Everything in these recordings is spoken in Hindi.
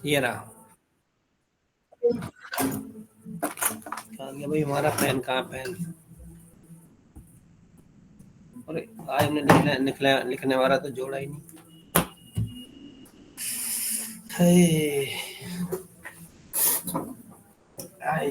ये रहा। कहाँ गया भाई हमारा पेन? कहाँ पेन? अरे आज हमने लिखने वाला तो जोड़ा ही नहीं। हे, आई।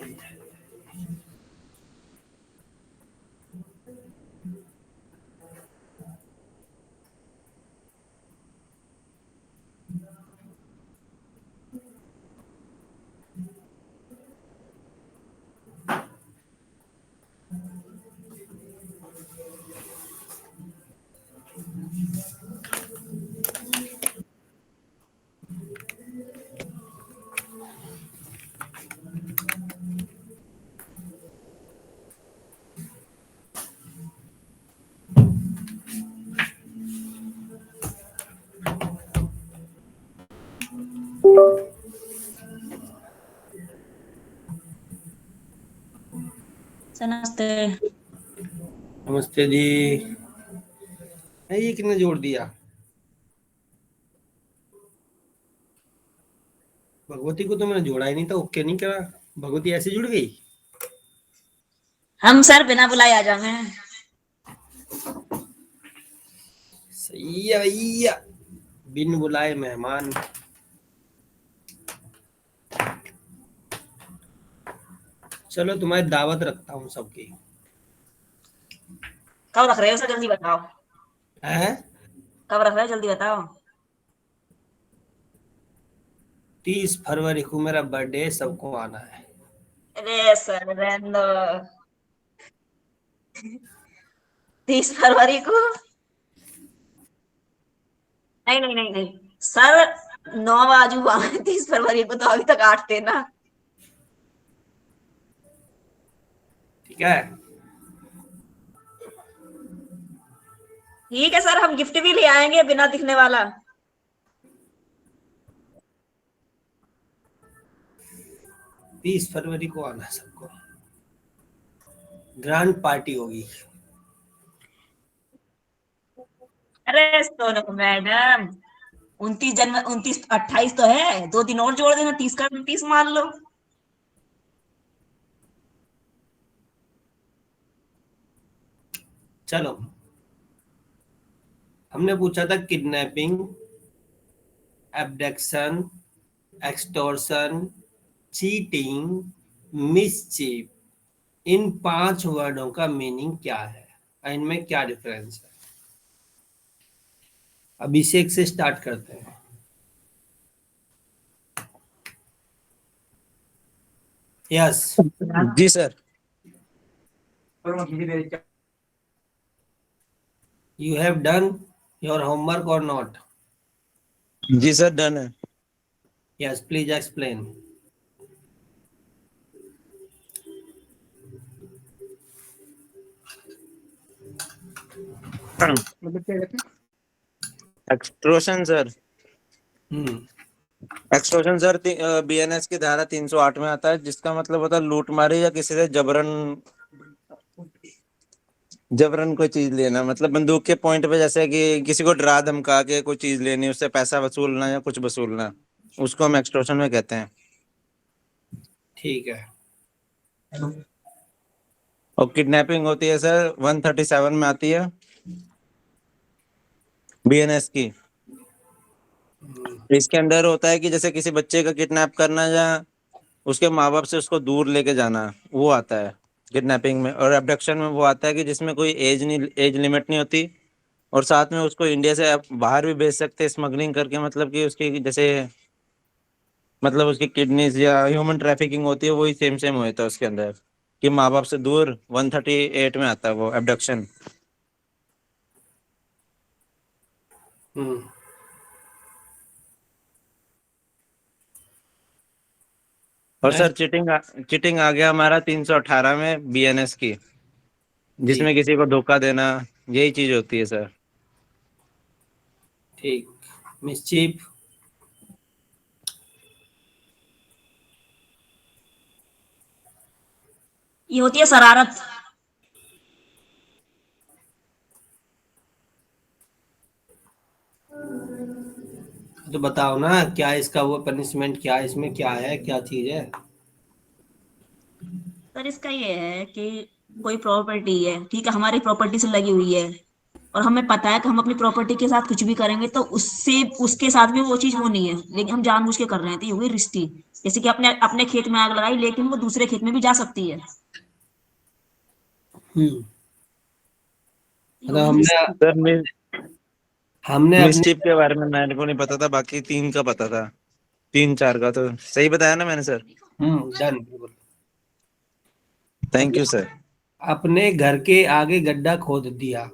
नमस्ते। नमस्ते जी। ये किसने जोड़ दिया? भगवती को तो मैंने जोड़ा ही नहीं था, ओके नहीं करा। भगवती ऐसे जुड़ गई। हम सर बिना बुलाए आ जावे हैं। सही है भैया, बिन बुलाए मेहमान। चलो तुम्हारी दावत रखता हूँ सबकी। कब रख रहे हो सर, जल्दी बताओ। है कब रख रहे हो, जल्दी बताओ। 30 फरवरी को मेरा बर्थडे है, सबको आना है। अरे सर रहने दो। 30 फरवरी को? नहीं नहीं नहीं नहीं सर, 9 बाजू हुआ है 30 फरवरी को, तो अभी तक 8 थे ना। ठीक है। ठीक है सर, हम गिफ्ट भी ले आएंगे बिना दिखने वाला। 30 फरवरी को आना है सबको, ग्रैंड पार्टी होगी। अरे सोनू मैडम, 29 जनवरी, 29 28 तो है, 2 दिन और जोड़ देना, 30 का 29 मान लो। चलो, हमने पूछा था kidnapping, abduction, extortion, cheating, mischief, इन 5 वर्डों का मीनिंग क्या है, इनमें क्या डिफरेंस है? अभिषेक से स्टार्ट करते हैं। यस। जी sir. You have done your homework और नॉट? जी सर, डन है। Yes, please explain. Extortion sir. Hmm. Extortion sir BNS की धारा 308 में आता है, जिसका मतलब होता है लूटमारी या किसी से जबरन जबरन कोई चीज लेना। मतलब बंदूक के पॉइंट पे, जैसे कि किसी को डरा धमका के कोई चीज लेनी, उससे पैसा वसूलना या कुछ वसूलना, उसको हम एक्सटोर्शन में कहते हैं। ठीक है। और किडनैपिंग होती है सर 137 में आती है बीएनएस की। इसके अंदर होता है कि जैसे किसी बच्चे का किडनैप करना या उसके माँ बाप से उसको दूर लेके जाना, वो आता है किडनैपिंग में। और अबडक्शन में वो आता है कि जिसमें कोई एज लिमिट नहीं होती, और साथ में उसको इंडिया से आप बाहर भी भेज सकते हैं स्मगलिंग करके। मतलब कि उसकी जैसे मतलब उसकी किडनीज या ह्यूमन ट्रैफिकिंग होती है, वही सेम सेम होता है उसके अंदर, कि माँ बाप से दूर। 138 में आता है वो अबडक्शन। हम्म। और सर नेक्स्ट। चिटिंग आ गया हमारा 318 में बीएनएस की, जी। जिसमें किसी को धोखा देना, यही चीज होती है सर। ठीक। मिसचीफ। ये होती है शरारत। तो बताओ ना, क्या इसका वो पनिशमेंट, क्या इसमें क्या है, क्या चीज है? सर इसका ये है कि कोई प्रॉपर्टी है, ठीक है, हमारी प्रॉपर्टी से लगी हुई है, और हमें पता है कि हम अपनी प्रॉपर्टी के साथ कुछ भी करेंगे तो उससे उसके साथ भी वो चीज होनी है, लेकिन हम जानबूझ के कर रहे हैं, तो ये हुई रिश्ती। जैसे कि अपने अपने खेत में आग लगाई, लेकिन वो दूसरे खेत में भी जा सकती है, हम्म। ये मतलब होगी हमने रिश्ती। सर हमने अपने मिसचिफ के बारे में मेरे को नहीं पता था, बाकी 3 का पता था। 3 4 का तो सही बताया ना मैंने सर? डन। थैंक मतलब यू सर। अपने घर के आगे गड्ढा खोद दिया,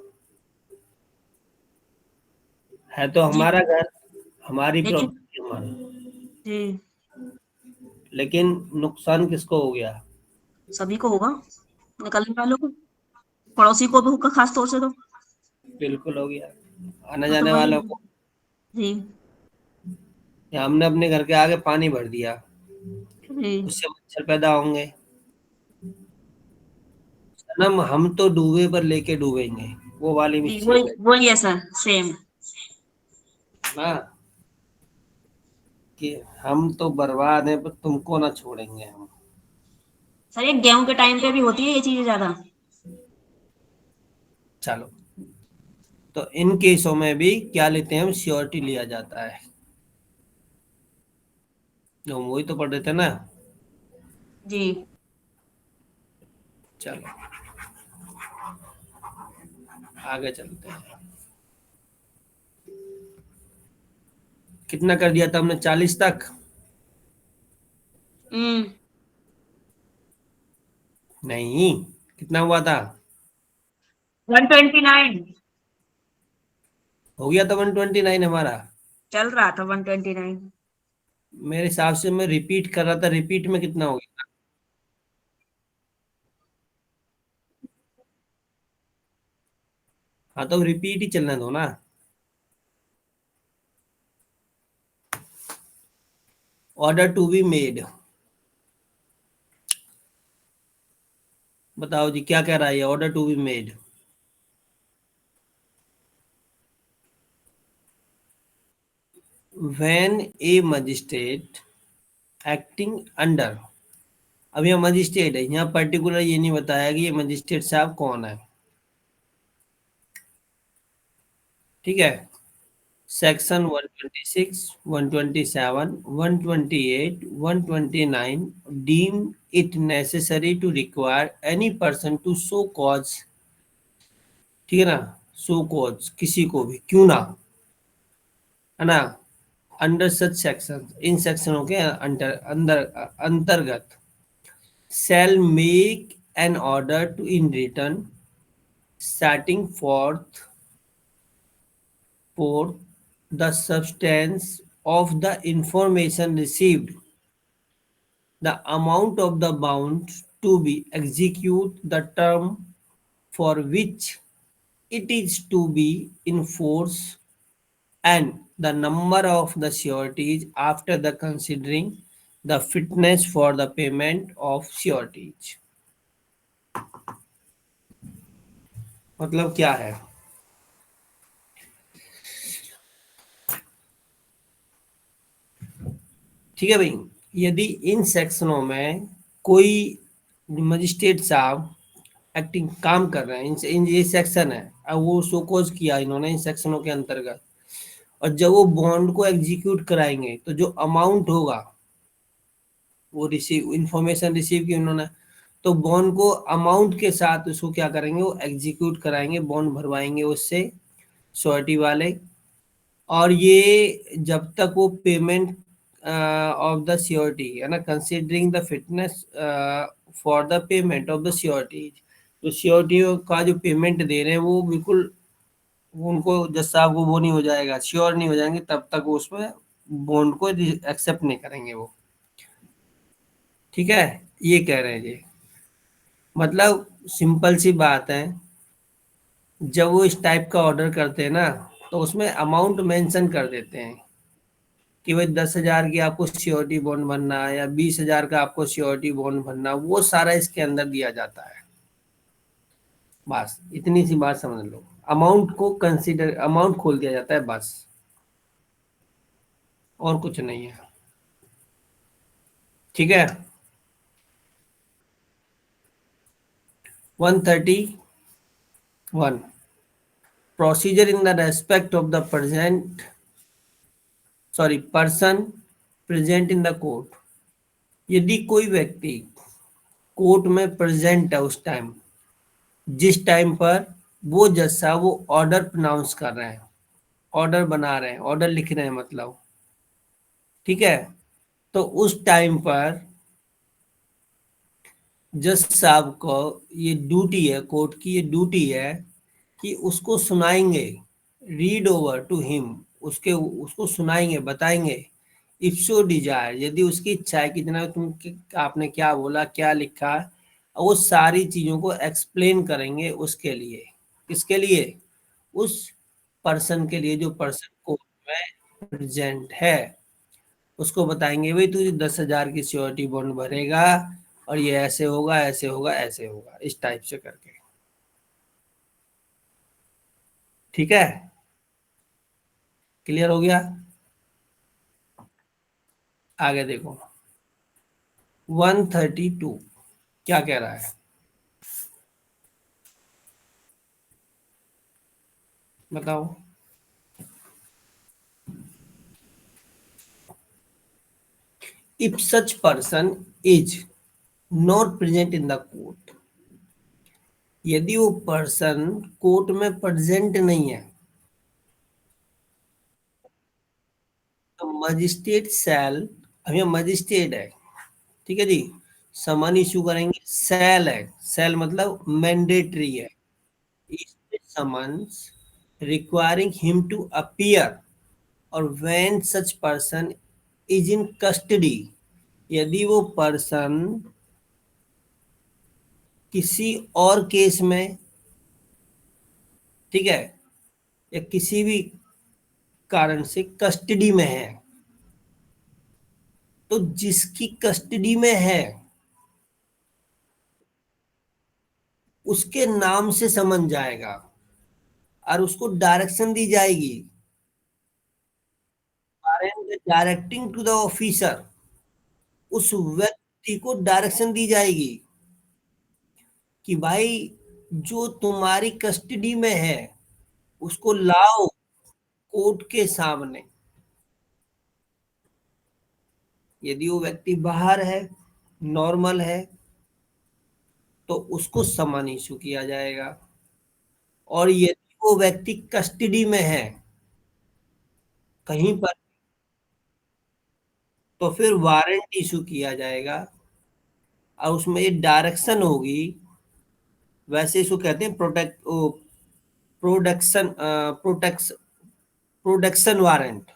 है तो जी, हमारा घर, हमारी लेकिन प्रॉपर्टी हमारा, जी लेकिन नुकसान किसको हो गया? सभी को होगा, निकलने वालों को, पड़ोसी को भी होगा खास तौर से तो। बिल्कुल हो गया, आने हाँ तो जाने वही वालों है। को। जी या हमने अपने घर के आगे पानी भर दिया, जी उससे मच्छर पैदा होंगे। सनम, हम तो डूबे पर लेके डूबेंगे, वो वाली जी, वही मिस्टेक वही है सर, सेम। है ना, कि हम तो बर्बाद हैं पर तुमको ना छोड़ेंगे हम। सर ये गेहूं के टाइम पे भी होती है ये चीजें ज्यादा। चलो, तो इन केसों में भी क्या लेते हैं हम, श्योरिटी लिया जाता है। जो हम वही तो पढ़ रहे थे ना। जी चलो आगे चलते हैं। कितना कर दिया था हमने, 40 तक? हम्म। नहीं, कितना हुआ था? 129 हो गया था 129 हमारा। चल रहा था, 129। मेरे हिसाब से मैं रिपीट कर रहा था, रिपीट में कितना हो गया? हाँ तो रिपीट ही चलने दो ना। ऑर्डर टू बी मेड, बताओ जी क्या कह रहा है, order to be made. When a magistrate acting under, अब यहाँ मजिस्ट्रेट है, यहाँ पर्टिकुलर ये नहीं बताया कि ये मजिस्ट्रेट साहब कौन है। ठीक है, section 126, 127, 128, 129 deem it necessary to require any person to show cause, ठीक है ना, शो कॉज किसी को भी क्यों ना, है ना, अंडर सच सेक्शन, इन सेक्शनों के अंतर अंदर अंतर्गत, shall make an order to in return setting forth for the substance of the information received, the amount of the bond to be execute, the term for which it is to be in force, and the number of the sureties after the considering the fitness for the payment of sureties। मतलब क्या है? ठीक है भाई, यदि इन सेक्शनों में कोई मजिस्ट्रेट साहब एक्टिंग काम कर रहे हैं, इन ये सेक्शन है, अब वो शोकोज किया इन्होंने इन सेक्शनों के अंतर्गत, और जब वो बॉन्ड को एग्जीक्यूट कराएंगे तो जो अमाउंट होगा, वो रिसीव इंफॉर्मेशन रिसीव की उन्होंने, तो बॉन्ड को अमाउंट के साथ उसको क्या करेंगे, वो एग्जीक्यूट कराएंगे, बॉन्ड भरवाएंगे उससे श्योरिटी वाले। और ये जब तक वो पेमेंट ऑफ द श्योरिटी, है ना, considering the fitness for the payment of the surety, तो श्योरिटी का जो पेमेंट दे रहे हैं वो बिल्कुल, वो उनको जज साहब को वो नहीं हो जाएगा, श्योर नहीं हो जाएंगे, तब तक वो उसमें बॉन्ड को एक्सेप्ट नहीं करेंगे वो। ठीक है, ये कह रहे हैं जी। मतलब सिंपल सी बात है, जब वो इस टाइप का ऑर्डर करते हैं ना, तो उसमें अमाउंट मेंशन कर देते हैं कि भाई 10,000 की आपको सिक्योरिटी बॉन्ड भरना है या 20,000 का आपको सिक्योरिटी बॉन्ड भरना, वो सारा इसके अंदर दिया जाता है। बस इतनी सी बात समझ लो, अमाउंट को कंसीडर, अमाउंट खोल दिया जाता है बस। और कुछ नहीं है। ठीक है। 131 procedure in the respect of the person present in the court. यदि कोई व्यक्ति कोर्ट में प्रेजेंट है उस टाइम, जिस टाइम पर वो जज साहब वो ऑर्डर प्रोनाउंस कर रहे हैं, ऑर्डर बना रहे हैं, ऑर्डर लिख रहे हैं मतलब, ठीक है, तो उस टाइम पर जज साहब को ये ड्यूटी है, कोर्ट की ये ड्यूटी है कि उसको सुनाएंगे, रीड ओवर टू हिम, उसको सुनाएंगे, बताएंगे, इफ सो डिजायर, यदि उसकी इच्छा है कि जनाब आपने क्या बोला, क्या लिखा, वो सारी चीजों को एक्सप्लेन करेंगे उसके लिए। किसके लिए? उस पर्सन के लिए जो पर्सन कोर्ट में प्रेजेंट है, उसको बताएंगे भाई तू 10,000 की श्योरिटी बॉन्ड भरेगा और ये ऐसे होगा, ऐसे होगा, ऐसे होगा, इस टाइप से करके। ठीक है, क्लियर हो गया? आगे देखो 132 क्या कह रहा है, बताओ। If such person is not present in the court, यदि वो पर्सन कोर्ट में प्रेजेंट नहीं है, तो मजिस्ट्रेट शैल, अब ये मजिस्ट्रेट है, ठीक है जी, समन इशू करेंगे, सेल है, सेल मतलब मैंडेटरी है, summons requiring him to appear, और when such person is in custody, यदि वो पर्सन किसी और केस में, ठीक है, या किसी भी कारण से कस्टडी में है, तो जिसकी कस्टडी में है उसके नाम से समन जाएगा और उसको डायरेक्शन दी जाएगी, डायरेक्टिंग टू द ऑफिसर, उस व्यक्ति को डायरेक्शन दी जाएगी कि भाई जो तुम्हारी कस्टडी में है उसको लाओ कोर्ट के सामने। यदि वो व्यक्ति बाहर है, नॉर्मल है, तो उसको समन इशू किया जाएगा, और यदि वो व्यक्ति कस्टडी में है कहीं पर, तो फिर वारंट इशू किया जाएगा और उसमें ये डायरेक्शन होगी, वैसे इसको कहते हैं प्रोडक्शन प्रोडक्शन वारंट,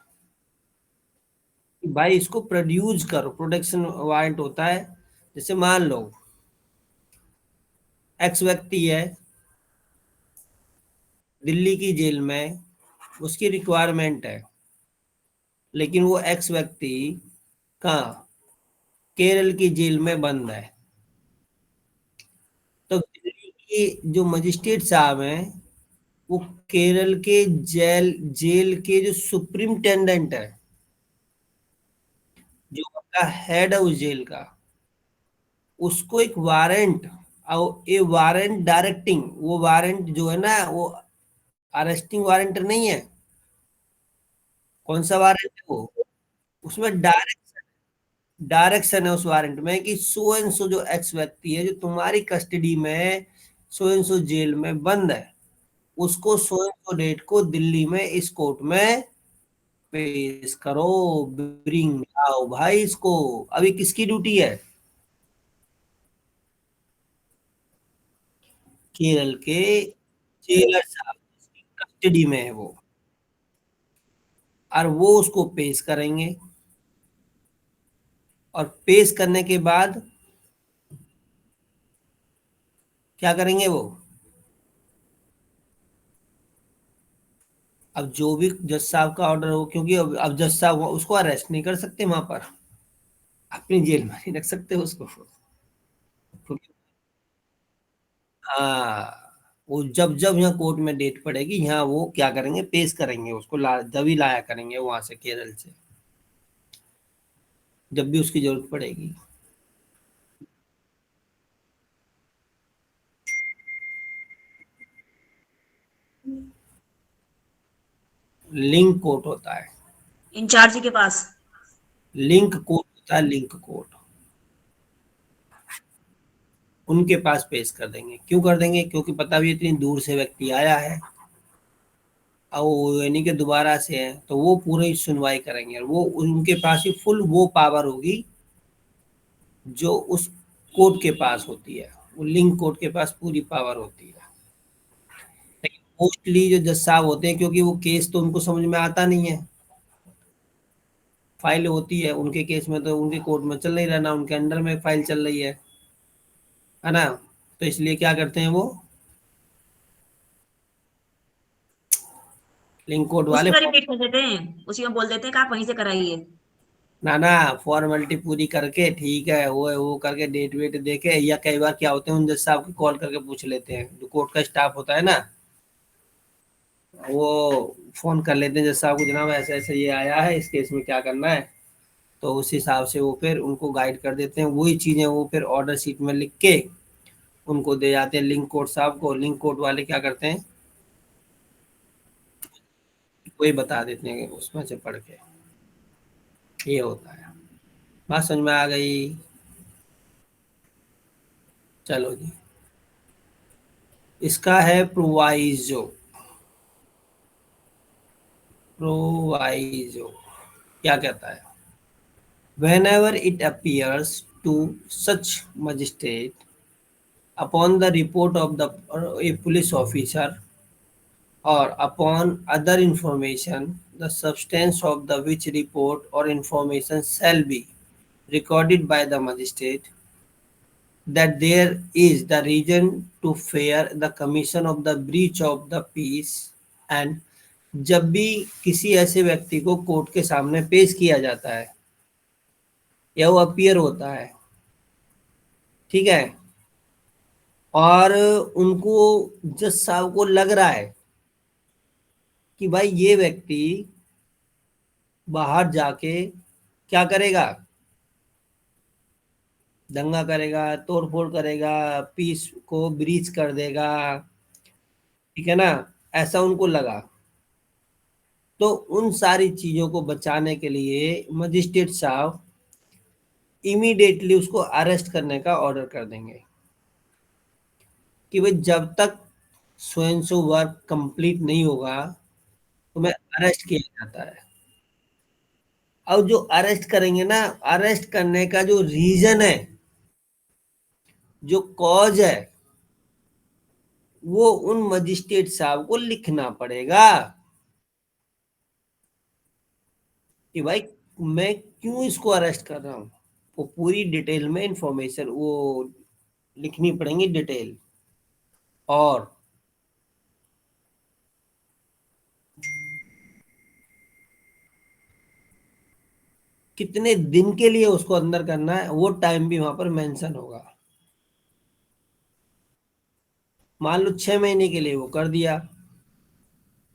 भाई इसको प्रोड्यूस करो। प्रोडक्शन वारंट होता है, जैसे मान लो एक्स व्यक्ति है दिल्ली की जेल में, उसकी रिक्वायरमेंट है, लेकिन वो एक्स व्यक्ति कहाँ, केरल की जेल में बंद है, तो दिल्ली की जो मजिस्ट्रेट साहब हैं वो केरल के जेल जेल के जो सुप्रिंटेंडेंट है, जो उनका हेड है उस जेल का, उसको एक वारंट, और ये वारंट डायरेक्टिंग, वो वारंट जो है ना वो अरेस्टिंग वारंट नहीं है। कौन सा वारंट है वो? उसमें डायरेक्शन है उस वारंट में कि सो एंड सो जो एक्स व्यक्ति है जो तुम्हारी कस्टडी में सो एंड सो जेल में बंद है, उसको सो एंड सो डेट को दिल्ली में इस कोर्ट में पेश करो, ब्रिंग आओ भाई इसको। अभी किसकी ड्यूटी है? केरल के जेलर साहब, कस्टडी में है वो, और वो उसको पेश करेंगे, और पेश करने के बाद क्या करेंगे वो? अब जो भी जज साहब का ऑर्डर हो, क्योंकि अब जज साहब उसको अरेस्ट नहीं कर सकते वहां पर, अपनी जेल में नहीं रख सकते उसको, क्योंकि हाँ, वो जब जब यहाँ कोर्ट में डेट पड़ेगी यहाँ वो क्या करेंगे, पेश करेंगे उसको, जब ही लाया करेंगे वहां से केरल से। जब भी उसकी जरूरत पड़ेगी। लिंक कोर्ट होता है, इंचार्ज के पास। लिंक कोर्ट होता है, लिंक कोर्ट उनके पास पेश कर देंगे। क्यों कर देंगे? क्योंकि पता भी इतनी दूर से व्यक्ति आया है और वो यानी कि दोबारा से है, तो वो पूरी सुनवाई करेंगे। और वो उनके पास ही फुल वो पावर होगी जो उस कोर्ट के पास होती है। वो लिंक कोर्ट के पास पूरी पावर होती है। लेकिन मोस्टली जो जज साहब होते हैं, क्योंकि वो केस तो उनको समझ में आता नहीं है, फाइल होती है उनके केस में, तो उनके कोर्ट में चल नहीं रहना, उनके अंडर में फाइल चल रही है ना। तो इसलिए क्या करते हैं वो लिंक कोर्ट उसी वाले, को रिपीट कर देते हैं, उसी को बोल देते हैं कि आप वहीं से कराइए। ना ना फॉर्मेलिटी पूरी करके, ठीक है वो करके डेट वेट दे के, या कई बार क्या होते हैं उन जज साहब को कॉल करके पूछ लेते हैं, जो कोर्ट का स्टाफ होता है ना, वो फोन कर लेते हैं जज साहब को, जनाब ऐसे ऐसे ये आया है, इस केस में क्या करना है। तो उस हिसाब से वो फिर उनको गाइड कर देते हैं। वही चीजें वो फिर ऑर्डर शीट में लिख के उनको दे जाते हैं लिंक कोर्ट साहब को। लिंक कोर्ट वाले क्या करते हैं, वही बता देते हैं उसमें से पढ़ के। ये होता है। बात समझ में आ गई? चलो जी, इसका है प्रोवाइजो। प्रोवाइजो क्या कहता है? whenever it appears to such magistrate upon the report of the a police officer or upon other information, the substance of the which report or information shall be recorded by the magistrate, that there is the reason to fear the commission of the breach of the peace, and जब भी किसी ऐसे व्यक्ति को कोर्ट के सामने पेश किया जाता है या वो अपीयर होता है, ठीक है, और उनको जज साहब को लग रहा है कि भाई ये व्यक्ति बाहर जाके क्या करेगा, दंगा करेगा, तोड़फोड़ करेगा, पीस को ब्रीच कर देगा, ठीक है ना, ऐसा उनको लगा, तो उन सारी चीजों को बचाने के लिए मजिस्ट्रेट साहब इमीडिएटली उसको अरेस्ट करने का ऑर्डर कर देंगे कि भाई जब तक स्वयं सो वर्क कंप्लीट नहीं होगा तुम्हें अरेस्ट किया जाता है। अब जो अरेस्ट करेंगे ना, अरेस्ट करने का जो रीजन है, जो कॉज है, वो उन मजिस्ट्रेट साहब को लिखना पड़ेगा कि भाई मैं क्यों इसको अरेस्ट कर रहा हूं। वो पूरी डिटेल में इंफॉर्मेशन वो लिखनी पड़ेगी, डिटेल। और कितने दिन के लिए उसको अंदर करना है वो टाइम भी वहां पर मेंशन होगा। मान लो 6 महीने के लिए वो कर दिया,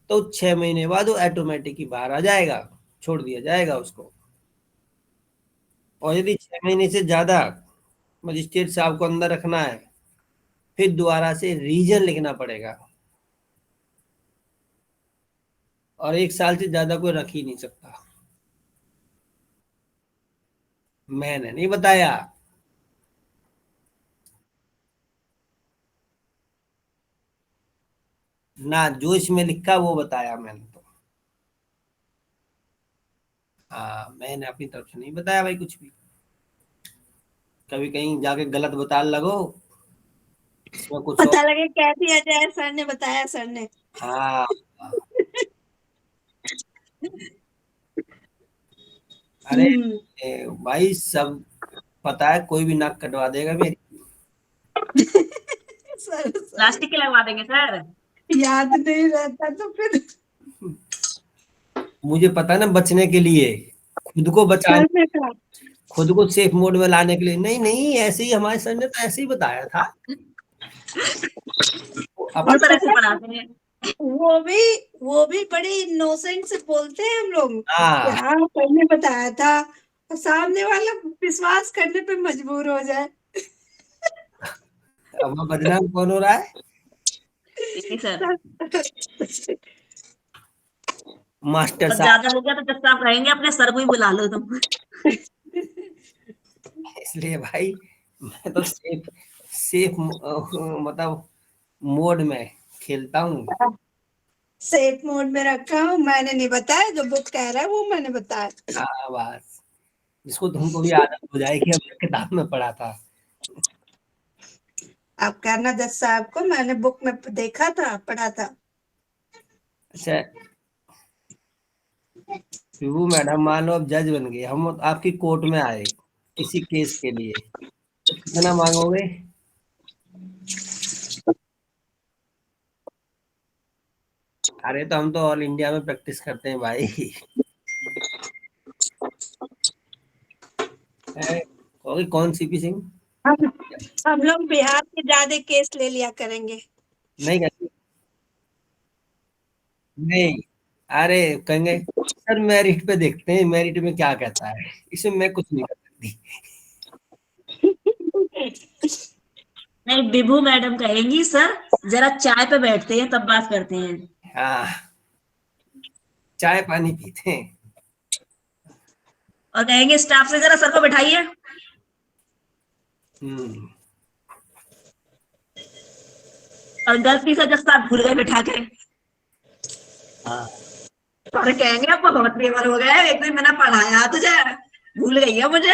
तो 6 महीने बाद वो ऑटोमेटिक ही बाहर आ जाएगा, छोड़ दिया जाएगा उसको। और यदि 6 महीने से ज्यादा मजिस्ट्रेट साहब को अंदर रखना है, फिर दोबारा से रीजन लिखना पड़ेगा। और 1 साल से ज्यादा कोई रख ही नहीं सकता। मैंने नहीं बताया, ना जो इसमें लिखा वो बताया मैंने तो। हाँ, मैंने अपनी तरफ से नहीं बताया भाई कुछ भी। कभी कहीं जाके गलत बता लगो, इसमें कुछ और। पता लगे कह दिया जाए सर ने बताया सर ने। हाँ, अरे भाई सब पता है, कोई भी नाक कटवा देगा मेरी। सर प्लास्टिक के लगवा देंगे सर। याद नहीं रहता तो फिर मुझे पता है ना, बचने के लिए, खुद को बचाने, सर ने कहा खुद को सेफ मोड में लाने के लिए। नहीं नहीं, ऐसे ही हमारे सर ने तो ऐसे ही बताया था। कौन सर ऐसे पढ़ाते हैं? वो भी वो भी बड़ी इनोसेंट से बोलते हैं हम लोग। हाँ, हाँ सर ने बताया था, सामने वाला विश्वास करने पे मजबूर हो जाए। अब बदनाम कौन हो रहा है? जी सर। मास्टर और साहब। ज्यादा हो गया तो जब साहब कहेंगे अपने सर को ही बुला लो तुम। इसलिए भाई मैं तो सेफ सेफ मतलब मोड में खेलता हूँ। सेफ मोड में रखा हूँ, मैंने नहीं बताया, जो बुक कह रहा है वो मैंने बताया। हाँ बस, जिसको तुमको भी आदत हो जाएगी, हमने किताब में पढ़ा था। आप कहना जज साहब को मैंने बुक में देखा था, पढ़ा था। अच्छा विभू मैडम, मान लो अब जज बन गए, हम आपकी कोर्ट में आए किसी केस के लिए, तो कितना मांगोगे? अरे तो हम तो ऑल इंडिया में प्रैक्टिस करते हैं भाई। कहोगे कौन सीपी सिंह? हम हम लोग बिहार के ज्यादा केस ले लिया करेंगे। नहीं कहते, नहीं, अरे कहेंगे सर मेरिट पे देखते हैं, मेरिट में क्या कहता है, इसमें मैं कुछ नहीं कर सकती। नहीं, विभू मैडम कहेंगी सर जरा चाय पे बैठते हैं तब बात करते हैं। हाँ, चाय पानी पीते हैं। और कहेंगे स्टाफ से जरा सर को बैठाइए। हम्म। और गलती से जब साहब भूल गए बैठा के, हाँ और कहेंगे आपको बहुत पेवर हो गया है, एक दिन मैंने पढ़ाया तुझे, भूल गई है मुझे।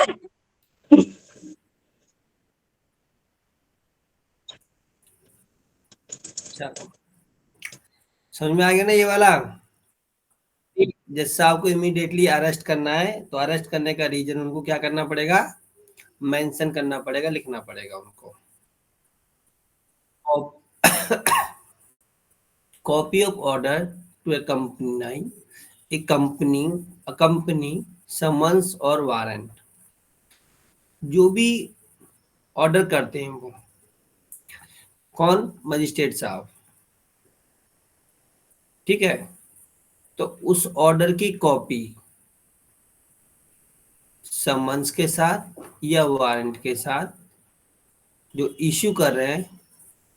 चलो, समझ में आ गया ना ये वाला? जज साहब को इमीडिएटली अरेस्ट करना है, तो अरेस्ट करने का रीजन उनको क्या करना पड़ेगा? मेंशन करना पड़ेगा, लिखना पड़ेगा उनको। Copy of order to company summons और वारंट, जो भी ऑर्डर करते हैं वो कौन? मजिस्ट्रेट साहब, ठीक है। तो उस ऑर्डर की कॉपी समन्स के साथ या वारंट के साथ, जो इश्यू कर रहे हैं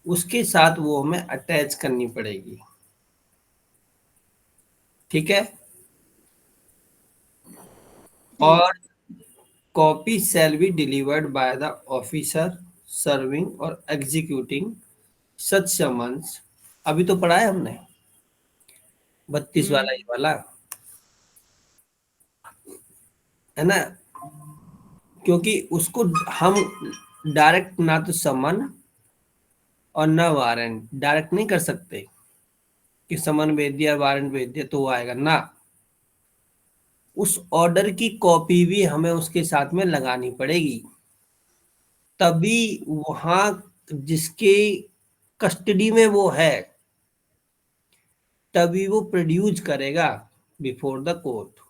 उसके साथ वो हमें अटैच करनी पड़ेगी, ठीक है। और copy shall be delivered by the officer serving और एग्जीक्यूटिंग सच समन्स। अभी तो पढ़ा है हमने 32 वाला, ये वाला है ना, क्योंकि उसको हम डायरेक्ट ना तो समन और ना वारंट डायरेक्ट नहीं कर सकते कि समन भेज दिया वारंट भेज दिया तो वो आएगा ना। उस ऑर्डर की कॉपी भी हमें उसके साथ में लगानी पड़ेगी, तभी वहां जिसके कस्टडी में वो है तभी वो प्रोड्यूस करेगा बिफोर द कोर्ट।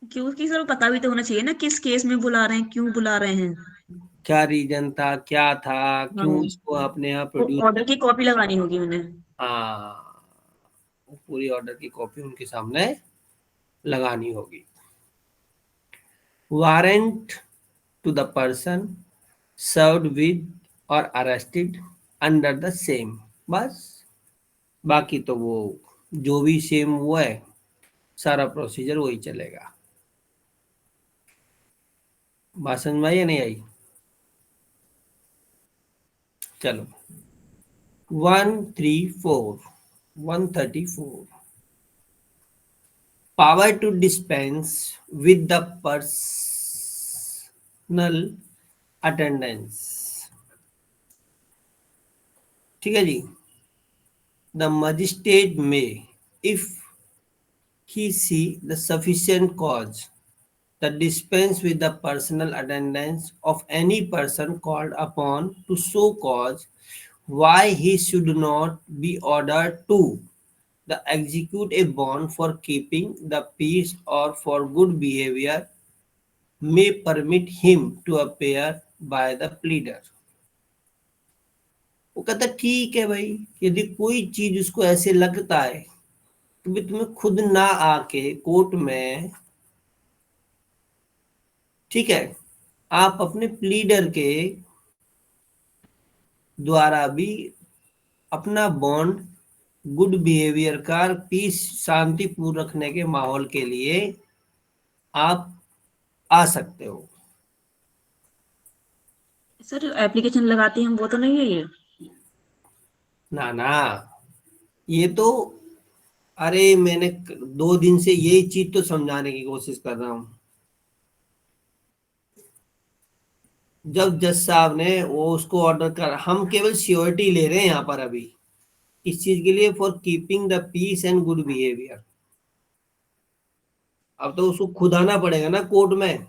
क्योंकि सर पता भी तो होना चाहिए ना किस केस में बुला रहे हैं, क्यों बुला रहे हैं। क्या रीजन था, क्या था, हाँ, क्यों इसको अपने यहाँ तो प्रोड्यूस। ऑर्डर की कॉपी लगानी होगी उन्हें। हाँ, वो पूरी ऑर्डर की कॉपी उनके सामने लगानी होगी। Warrant to the person served with और अरेस्टेड अंडर द सेम, बस। बाकी तो वो जो भी सेम हुआ है सारा प्रोसीजर वही चलेगा। बात समझ में आई या नहीं आई? चलो 134 power to dispense with the personal attendance, ठीक है जी। The magistrate may, if he see the sufficient cause, the dispense with the personal attendance of any person called upon to show cause why he should not be ordered to the execute a bond for keeping the peace or for good behavior, may permit him to appear by the pleader। वो कहता ठीक है भाई, यदि कोई चीज उसको ऐसे लगता है कि भी तुम्हें खुद ना आके कोर्ट में ठीक है, आप अपने प्लीडर के द्वारा भी अपना बॉन्ड गुड बिहेवियर का, पीस शांतिपूर्ण रखने के माहौल के लिए आप आ सकते हो। सर एप्लीकेशन लगाते हैं हम, वो तो नहीं है ये? ना ना, ये तो, अरे मैंने 2 दिन से यही चीज तो समझाने की कोशिश कर रहा हूं। जब जज साहब ने वो उसको ऑर्डर कर, हम केवल श्योरिटी ले रहे हैं यहाँ पर अभी, इस चीज के लिए, for keeping the peace and good behaviour. अब तो उसको खुद आना पड़ेगा ना कोर्ट में।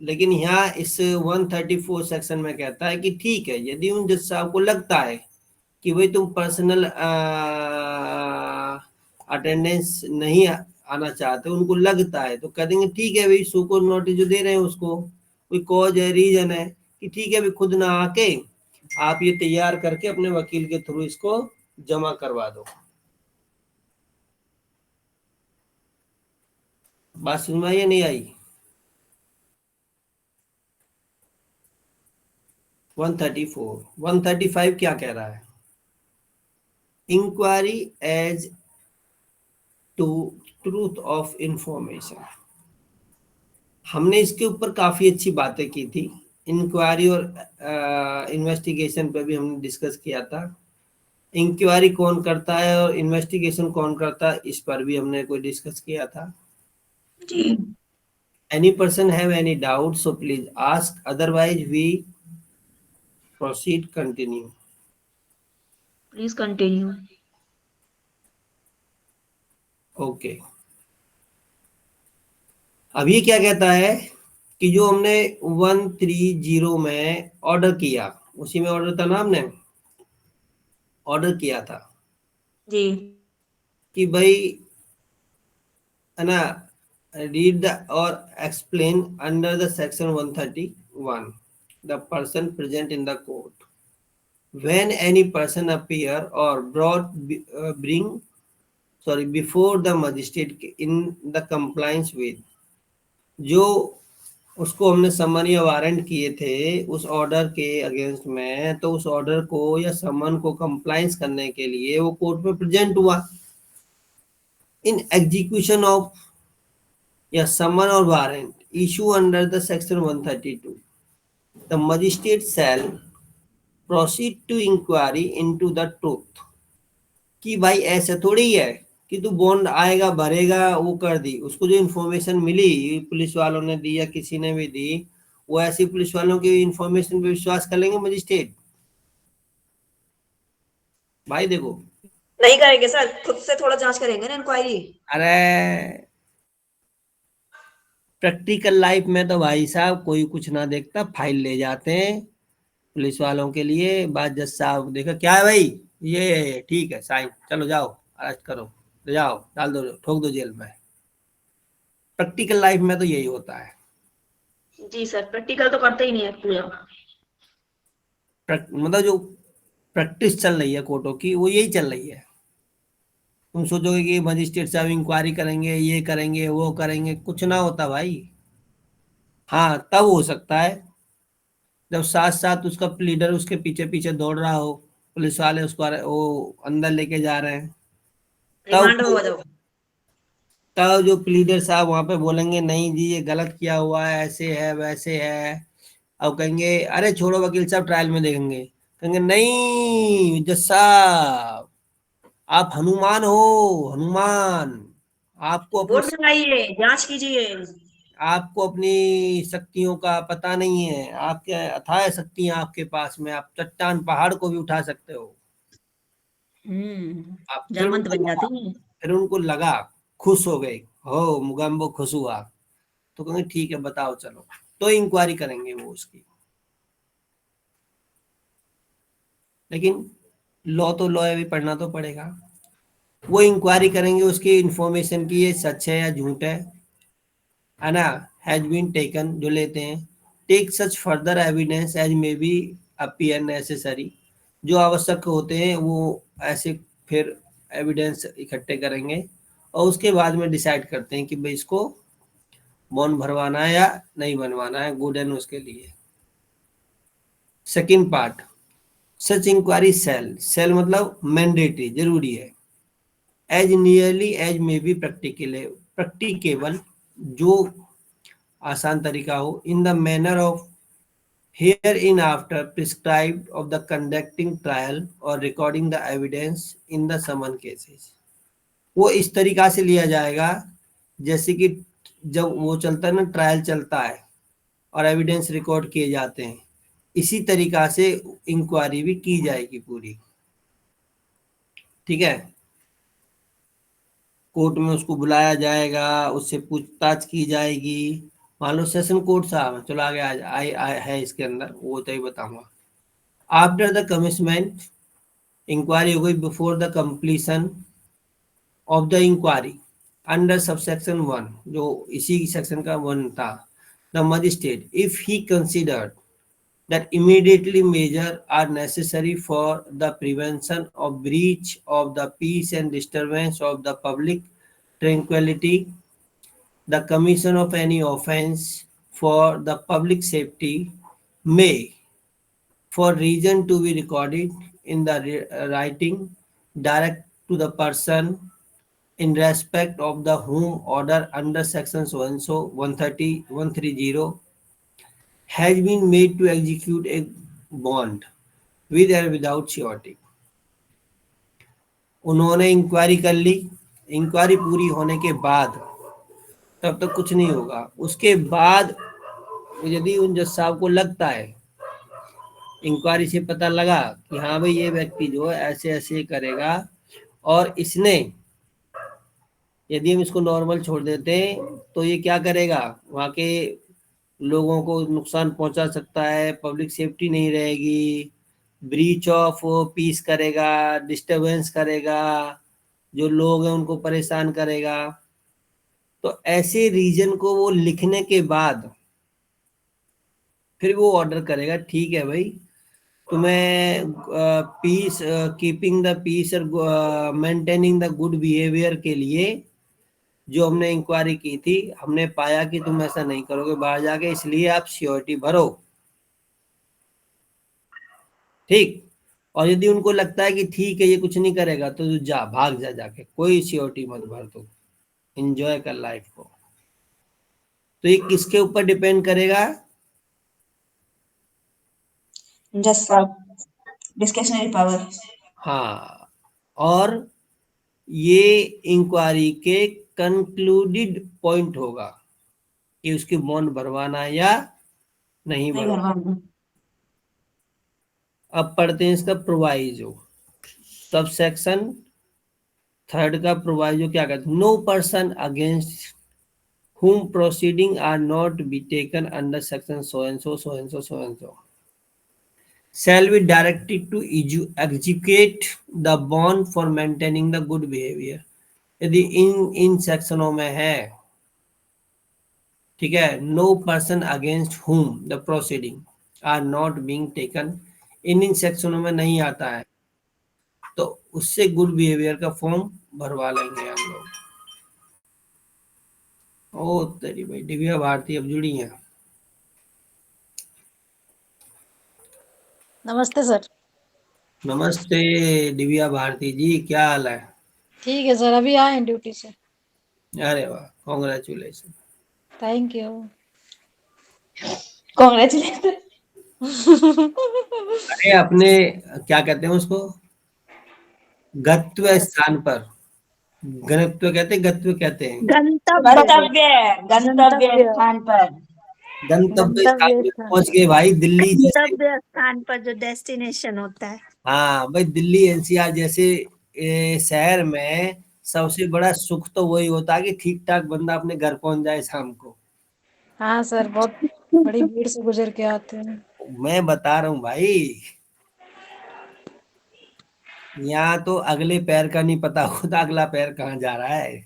लेकिन यहाँ इस 134 सेक्शन में कहता है कि ठीक है, यदि उन जज साहब को लगता है कि भाई तुम पर्सनल अटेंडेंस नहीं आना चाहते, उनको लगता है, तो कह देंगे ठीक है भाई, सो को नोटिस जो दे रहे हैं उसको कोई कॉज है, रीजन है कि ठीक है भाई, खुद ना आके आप ये तैयार करके अपने वकील के थ्रू इसको जमा करवा दो। बात समझ में आई या नहीं आई? 134 135 क्या कह रहा है? Inquiry as to truth of information. हमने इसके ऊपर काफी अच्छी बातें की थी, इंक्वायरी और इन्वेस्टिगेशन पे भी हमने डिस्कस किया था। इंक्वायरी कौन करता है और इन्वेस्टिगेशन कौन करता है, इस पर भी हमने कोई डिस्कस किया था। जी। Any person have any doubt so please ask, otherwise we proceed continue. Please continue. Okay, अब ये क्या कहता है कि जो हमने 130 में ऑर्डर किया, उसी में ऑर्डर था ना, हमने ऑर्डर किया था जी। कि भाई, है ना, रीड द और explain under the section 131 the person present in the court when any person appear or bring before the magistrate in the compliance with, जो उसको हमने समन या वारंट किए थे उस ऑर्डर के अगेंस्ट में, तो उस ऑर्डर को या समन को कंप्लाइंस करने के लिए वो कोर्ट में प्रेजेंट हुआ। इन एग्जीक्यूशन ऑफ या समन और warrant issue under the section 132 the magistrate shall proceed to inquiry into the truth. कि भाई ऐसा थोड़ी है कि तू बॉन्ड आएगा भरेगा, वो कर दी, उसको जो इन्फॉर्मेशन मिली पुलिस वालों ने दी या किसी ने भी दी, वो ऐसी पुलिस वालों की इन्फॉर्मेशन पे विश्वास कर लेंगे मजिस्ट्रेट? भाई देखो, नहीं करेंगे सर, खुद से थोड़ा जांच करेंगे ना इंक्वायरी। अरे प्रैक्टिकल लाइफ में तो भाई साहब कोई कुछ ना देखता, फाइल ले जाते हैं पुलिस वालों के लिए। बात जज साहब देखा क्या है भाई, ये ठीक है, साइन, चलो जाओ अरेस्ट करो, ले जाओ, डाल दो, ठोक दो जेल में। प्रैक्टिकल लाइफ में तो यही होता है। जी सर, प्रैक्टिकल तो करते ही नहीं है पूरा। मतलब जो प्रैक्टिस चल रही है कोर्टों की, वो यही चल रही है। तुम सोचोगे कि मजिस्ट्रेट साहब इंक्वायरी करेंगे, ये करेंगे, वो करेंगे, कुछ ना होता भाई। हाँ, तब हो सकता है जब साथ साथ उसका प्लीडर उसके पीछे पीछे दौड़ रहा हो, पुलिस वाले उसको वो अंदर लेके जा रहे हैं, रिमांड तब में हो जाओ। तब जो प्लीडर साहब वहां पे बोलेंगे नहीं जी ये गलत किया हुआ है, ऐसे है वैसे है। अब कहेंगे अरे छोड़ो वकील साहब, ट्रायल में देखेंगे। कहेंगे नहीं जज साहब, आप हनुमान हो, हनुमान, आपको अपनी वोट लगाइए, जांच कीजिए। आपको अपनी शक्तियों का पता नहीं है, आपके अथाह शक्तियां आपके पास में, आप चट्टान पहाड़ को भी उठा सकते हो। आप फिर जामंत उनको बन लगा, जाती है। फिर उनको लगा, खुश हो गए, हो मुगम्बो खुश हुआ, तो कहेंगे ठीक है बताओ चलो, तो इंक्वायरी करेंगे वो उसकी। लेकिन लॉ तो लॉ है, भी पढ़ना तो पड़ेगा। वो इंक्वायरी करेंगे उसकी इंफॉर्मेशन की, ये सच है या झूठ है ना, हैज बीन टेकन, जो लेते हैं, take such further evidence as may be appear necessary, जो आवश्यक होते हैं वो ऐसे फिर एविडेंस इकट्ठे करेंगे और उसके बाद में डिसाइड करते हैं कि भाई इसको बॉन्ड भरवाना है या नहीं बनवाना है, गुड एंड उसके लिए। Second part, such inquiry shall मतलब मैंडेटरी, जरूरी है। As nearly as may be practicable, जो आसान तरीका हो, in the manner of hereinafter prescribed of the conducting trial और recording the evidence in the summon cases. वो इस तरीका से लिया जाएगा जैसे कि जब वो चलता है ना, ट्रायल चलता है और एविडेंस रिकॉर्ड किए जाते हैं, इसी तरीका से इंक्वायरी भी की जाएगी पूरी। ठीक है, कोर्ट में उसको बुलाया जाएगा, उससे पूछताछ की जाएगी। मान लो सेशन कोर्ट साहब, चलो आगे है इसके अंदर, वो तो ही बताऊंगा। आफ्टर द कमिटमेंट, इंक्वायरी हो गई before the completion of the inquiry under subsection 1, जो इसी सेक्शन का 1 था। The magistrate if he considered that immediately measures are necessary for the prevention of breach of the peace and disturbance of the public tranquility, the commission of any offense for the public safety may, for reason to be recorded in the writing, direct to the person in respect of the whom order under sections 130 130 has been made to execute a bond with or without surety। उन्होंने इंक्वायरी कर ली, इंक्वायरी पूरी होने के बाद तब तक कुछ नहीं होगा। उसके बाद यदि उन जज साहब को लगता है, इंक्वायरी से पता लगा कि हाँ भाई ये व्यक्ति जो है ऐसे ऐसे करेगा, और इसने, यदि हम इसको नॉर्मल छोड़ देते हैं तो ये क्या करेगा, वहाँ के लोगों को नुकसान पहुंचा सकता है, पब्लिक सेफ्टी नहीं रहेगी, ब्रीच ऑफ पीस करेगा, डिस्टरबेंस करेगा, जो लोग हैं उनको परेशान करेगा। तो ऐसे रीजन को वो लिखने के बाद फिर वो ऑर्डर करेगा, ठीक है भाई तुम्हें पीस, कीपिंग द पीस और मेंटेनिंग द गुड बिहेवियर के लिए जो हमने इंक्वायरी की थी, हमने पाया कि तुम ऐसा नहीं करोगे बाहर जाके, इसलिए आप श्योरिटी भरो। ठीक, और यदि उनको लगता है कि ठीक है ये कुछ नहीं करेगा तो जा, भाग जा, जाके कोई श्योरिटी मत भर, तो एंजॉय कर लाइफ को। तो ये किसके ऊपर डिपेंड करेगा? जज साहब, डिस्क्रिशनरी पावर। हाँ, और ये इंक्वायरी के कंक्लूडेड पॉइंट होगा कि उसकी बॉन्ड भरवाना है या नहीं भरवाना। अब पढ़ते हैं इसका प्रोवाइजो। सब सेक्शन 3 का प्रोवाइजो क्या कहते हैं? No person against whom proceeding are not be taken under section so and so so and so so and so shall be directed to execute the bond for maintaining the good behavior। यदि इन सेक्शनों में है, ठीक है, no person against whom the proceeding are not being taken, इन सेक्शनों में नहीं आता है, तो उससे गुड बिहेवियर का फॉर्म भरवा लेंगे हम लोग। ओ तेरी भाई, दिव्या भारती अब जुड़ी हैं। नमस्ते सर। नमस्ते दिव्या भारती जी, क्या हाल है? ठीक है सर, अभी आए हैं ड्यूटी से। अरे वाह, कॉन्ग्रेचुलेशन। Thank you. कांग्रेचुलेशन। अरे अपने क्या कहते हैं उसको, गत्व स्थान पर, गणत्व कहते हैं, गत्व कहते हैं, गंतव्य गंतव्य स्थान पर, गंतव्य स्थान पर पहुंच गए भाई, दिल्ली जैसे। गंतव्य स्थान पर जो डेस्टिनेशन होता है। हाँ भाई, दिल्ली एनसीआर जैसे शहर में सबसे बड़ा सुख तो वही होता है कि ठीक ठाक बंदा अपने घर पहुंच जाए शाम को। हाँ सर, बहुत बड़ी भीड़ से गुजर के आते हैं। मैं बता रहा हूँ भाई, यहाँ तो अगले पैर का नहीं पता होता अगला पैर कहाँ जा रहा है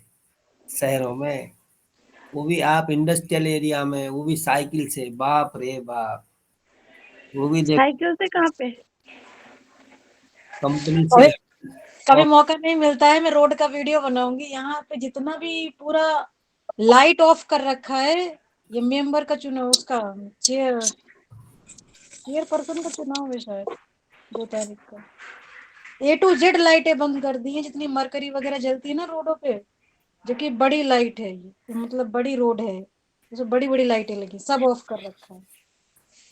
शहरों में, वो भी आप इंडस्ट्रियल एरिया में, वो भी साइकिल से, बाप रे बाप। वो भी देख, साइकिल से कहाँ पे? कंपनी से कभी मौका नहीं मिलता है, मैं रोड का वीडियो बनाऊंगी। यहाँ पे जितना भी पूरा लाइट ऑफ कर रखा है, ये मेंबर का चुनाव, उसका चेयर पर्सन का चुनाव है शायद 2 तारीख का। A to Z लाइटें बंद कर दी हैं, जितनी मरकरी वगैरह जलती है ना रोडों पे, जो कि बड़ी लाइट है, ये मतलब बड़ी रोड है, उसमें बड़ी बड़ी लाइटें लगी, सब ऑफ कर रखा है।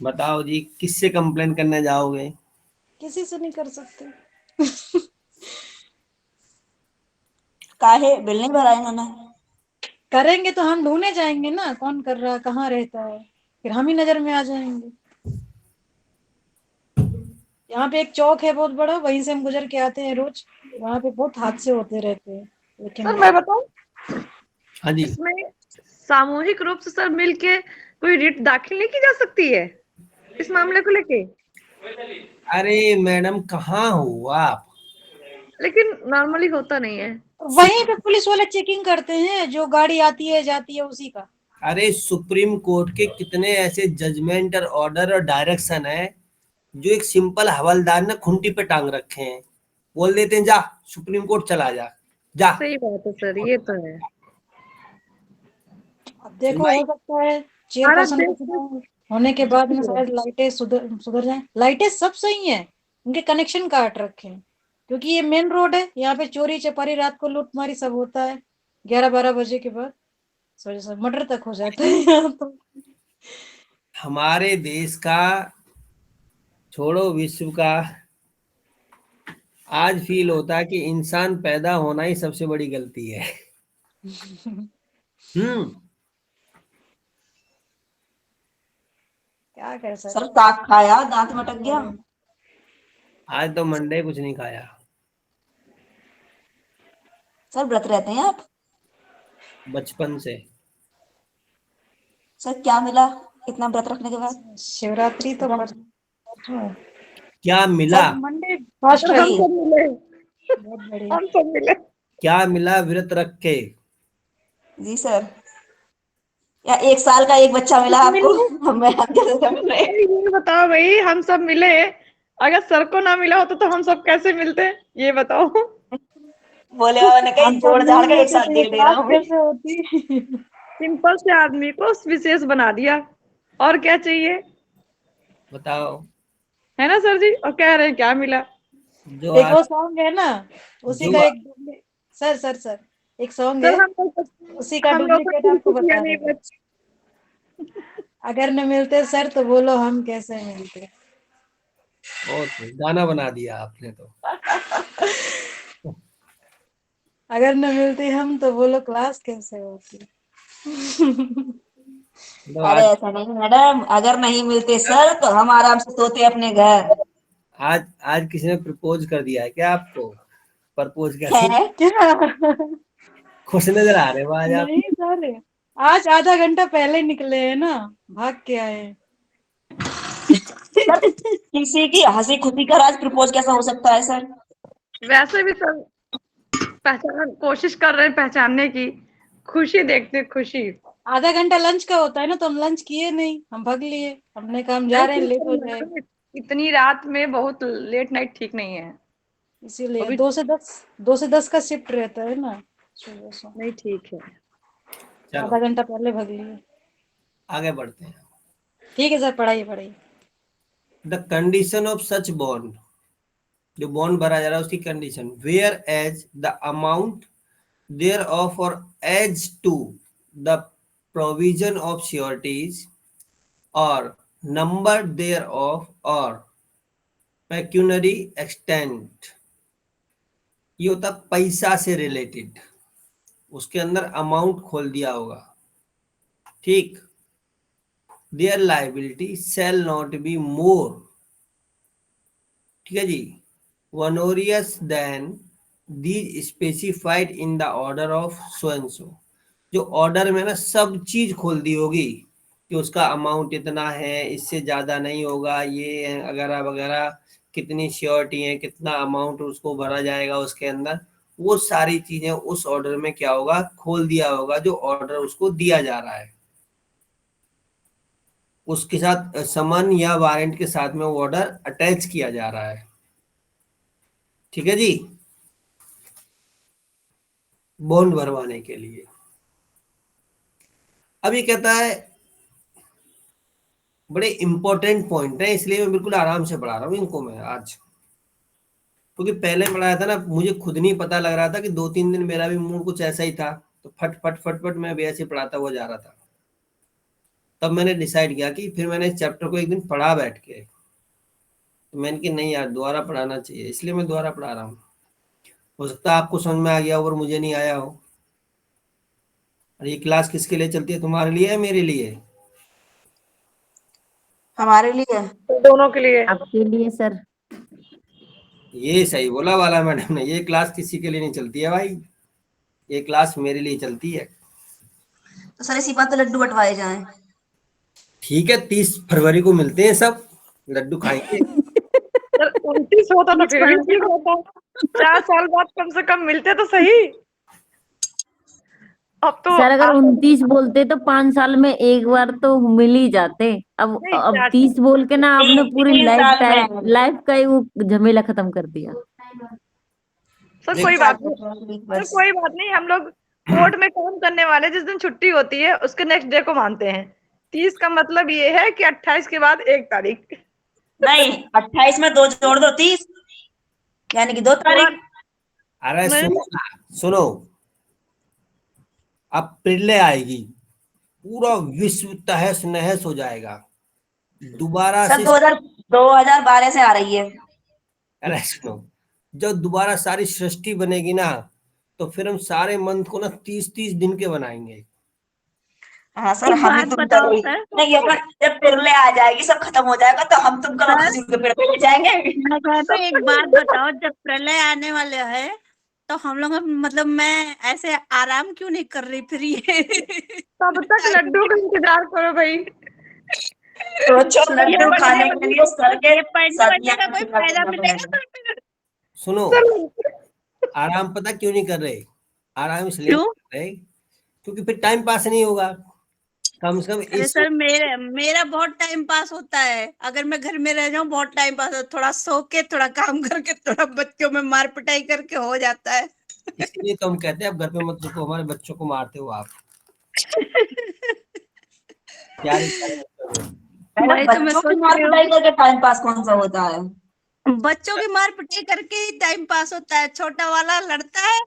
बताओ जी, किससे कंप्लेन करने जाओगे? किसी से नहीं कर सकते। काहे बिल नहीं भरा इन्होंने? करेंगे तो हम ढूंढने जाएंगे ना, कौन कर रहा है, कहाँ रहता है, फिर हम ही नजर में आ जाएंगे। यहाँ पे एक चौक है बहुत बड़ा, वहीं से हम गुजर के आते हैं रोज। वहां पे बहुत हादसे होते रहते हैं, लेकिन सर मैं बताऊं, हाँ जी, इसमें सामूहिक रूप से सर मिलके कोई रिट दाखिल नहीं की जा सकती है इस मामले को लेके? अरे मैडम कहाँ हो आप? लेकिन नॉर्मली होता नहीं है। वहीं पे पुलिस वाले चेकिंग करते हैं, जो गाड़ी आती है जाती है उसी का। अरे सुप्रीम कोर्ट के कितने ऐसे जजमेंट और ऑर्डर और डायरेक्शन है जो एक सिंपल हवलदार ने खूंटी पे टांग रखे हैं, बोल देते हैं जा सुप्रीम कोर्ट चला जा, जा। सही बात है सर, ये तो है। अब देखो, भाई हो सकता है भारत चेयरपर्सन का देश में चुनाव होने के बाद में शायद लाइटें सुधर सुधर जाए। लाइटें सब सही हैं, उनके कनेक्शन काट रखे हैं, क्योंकि ये मेन रोड है। यहाँ पे चोरी चपारी, रात को लूटमारी सब होता है 11-12 बजे के बाद, इस वजह से मर्डर तक हो जाता है यहाँ तो। हमारे देश का छोड़ो, विश्व का आज फील होता है कि इंसान पैदा होना ही सबसे बड़ी गलती है। हम्म। क्या कर सर सकते साग खाया, दांत में अटक गया। हैं। आज तो मंडे कुछ नहीं खाया, सर व्रत रहते हैं आप? बचपन से। सर क्या मिला इतना व्रत रखने के बाद? शिवरात्रि तो परसों है। क्या मिला? सर मंडे फर्स्ट सर है। हम सब मिले, बहुत बढ़िया। हम सब मिले। क्या मिला व्रत रख के? जी सर, या 1 साल का एक बच्चा मिला आपको? हमें हम कैसे मिल रहे? ये बताओ भाई, हम सब मिले, अगर सर को ना मिला होता तो हम सब कैसे मिलते, ये बताओ। बोले बाबा ने कही हम सब जोड़ जाड़ नहीं का एक होते साथ तो ये दे रहा क्लास हूँ। कैसे होती। सिंपल से आदमी को विशेष बना दिया, और क्या चाहिए, बताओ। है ना सर जी? और कह रहे हैं क्या मिला? जो एक आज वो सॉन्ग है ना, उसी जो का एक सर एक सॉन्ग है, सर उसी का हम लोग को डुप्लीकेट आपको खुशियाँ बता नहीं रहे हैं। अगर न मिलते सर तो बोलो हम कैसे मिलते। बहुत गाना बना दिया आपने तो। अगर न मिलते हम तो बोलो क्लास कैसे होती। तो अरे आज ऐसा नहीं मैडम, अगर नहीं मिलते सर तो हम आराम से सोते अपने घर। आज आज किसी ने प्रपोज कर दिया है क्या आपको? प्रपोज कैसे? है क्या? खुश नजर आ रहे हो आज आप। नहीं सर, आज आधा घंटा पहले निकले हैं ना, भाग के आए हैं। सर, किसी की हंसी खुशी का राज प्रपोज कैसा हो सकता है सर? वैसे भी सर पहचान कोशिश कर रहे हैं पहचानने की, खुशी देखते खुशी। आधा घंटा लंच का होता है ना, तो हम लंच किए नहीं, हम भाग लिए, हमने कहा हम जा रहे हैं, लेट हो जाए, इतनी रात में बहुत लेट नाइट ठीक नहीं है, इसीलिए अभी 2 से 10 का शिफ्ट रहता है ना, सुबह से। नहीं ठीक है। चलो आधा घंटा पहले भाग लिए। आगे बढ़ते हैं। ठीक है सर, पढ़ाइए। The condition of such bond, जो बॉन्ड भरा जा रहा है उसकी condition, whereas the amount thereof और as to the provision of sureties और नंबर देयर ऑफ और पेक्यूनरी एक्सटेंट। ये होता पैसा से रिलेटेड, उसके अंदर अमाउंट खोल दिया होगा, ठीक। Their liability shall not be more, ठीक है जी, onerous than these specified in the order of so and so. जो ऑर्डर में ना सब चीज खोल दी होगी कि उसका अमाउंट इतना है, इससे ज्यादा नहीं होगा, ये वगैरह वगैरह, कितनी श्योरिटी है, कितना अमाउंट उसको भरा जाएगा उसके अंदर, वो सारी चीजें उस ऑर्डर में क्या होगा, खोल दिया होगा, जो ऑर्डर उसको दिया जा रहा है उसके साथ समन या वारंट के साथ में वो ऑर्डर अटैच किया जा रहा है, ठीक है जी। बॉन्ड भरवाने के लिए। अब ये कहता है बड़े इंपॉर्टेंट पॉइंट है, इसलिए मैं बिल्कुल आराम से पढ़ा रहा हूँ इनको मैं आज, क्योंकि पहले पढ़ाया था ना, मुझे खुद नहीं पता लग रहा था कि 2-3 दिन मेरा भी मूड कुछ ऐसा ही था, तो फट फट फट फट मैं भी ऐसे पढ़ाता हुआ जा रहा था। तब मैंने डिसाइड किया कि फिर मैंने इस चैप्टर को एक दिन पढ़ा बैठ के, तो मैंने कि नहीं यार दोबारा पढ़ाना चाहिए, इसलिए मैं दोबारा पढ़ा रहा हूँ। हो सकता है आपको समझ में आ गया हो और मुझे नहीं आया हो। और ये क्लास किसके लिए चलती है, तुम्हारे लिए या मेरे लिए? हमारे लिए। दोनों के लिए। आपके लिए सर। ये सही बोला वाला मैडम ने, ये क्लास किसी के लिए नहीं चलती है भाई, ये क्लास मेरे लिए चलती है। तो सर इसी बात पे लड्डू बंटवाए जाएं। ठीक है, 30 फरवरी को मिलते हैं, सब लड्डू खाएंगे। सर 29 होता तो फिर भी ठीक होता, 4 साल बाद कम से कम मिलते तो सही। अब तो सर अगर 29 बोलते तो 5 साल में एक बार तो मिल ही जाते। अब नहीं, अब चार- 30 बोल के ना आपने पूरी 3 साल में। लाइफ का ही वो झमेला खत्म कर दिया। सर कोई बात नहीं, सर कोई बात नहीं, हम लोग कोर्ट में काम करने वाले जिस दिन छुट्टी होती है उसके नेक्स्ट डे को मानते हैं। 30 का मतलब ये है कि 28 के बाद 1 तारीख। नहीं, 28 में 2 जोड़ दो 30, यानी कि 2 तारीख। अरे नहीं। सुनो ना, सुनो, अब प्रलय आएगी, पूरा विश्व तहस नहस हो जाएगा, दोबारा सर से। 2012 से आ रही है। अरे सुनो, जब दोबारा सारी सृष्टि बनेगी ना, तो फिर हम सारे मंथ को ना 30-30 दिन के बनाएंगे। हाँ सर, एक हम ही बात तुम बताओ करोगे। सर। नहीं, अगर जब प्रलय आ जाएगी सब खत्म हो जाएगा तो हम तुम करो सर खुशी के पेड़ पे ले जाएंगे। मैं कहते हैं, एक बात बताओ, जब प्रलय आने वाले है तो हम लोग मतलब मैं ऐसे आराम क्यों नहीं कर रही फिर ये तब तक लड्डू का इंतजार करो भाई। सोचो लड्डू ये खाने के लिए सर के ये पढ़ने वढ़ने का कोई फायदा मिलेगा पड़ेगा। सर? सुनो, सर आराम पता क्यों नहीं कर रहे? आराम इसलिए नहीं क्यों? कर रहे क्योंकि फिर टाइम पास नहीं होगा। कम से कम अरे इस सर मेरा बहुत टाइम पास होता है, अगर मैं घर में रह जाऊं बहुत टाइम पास होता, थोड़ा सो के थोड़ा काम करके थोड़ा बच्चों में मार पिटाई करके हो जाता है। इसलिए तो हम कहते हैं आप घर पे मत रुको, हमारे बच्चों को मारते हो आप। प्यारे प्यारे बच्चों को। वही तो मैं बच्चों की सोच मार रही हूँ, पिटाई करके टाइम पास कौन सा होता है? बच्चों की मार पिटाई करके ही टाइम पास होता है। छोटा वाला लड़ता है,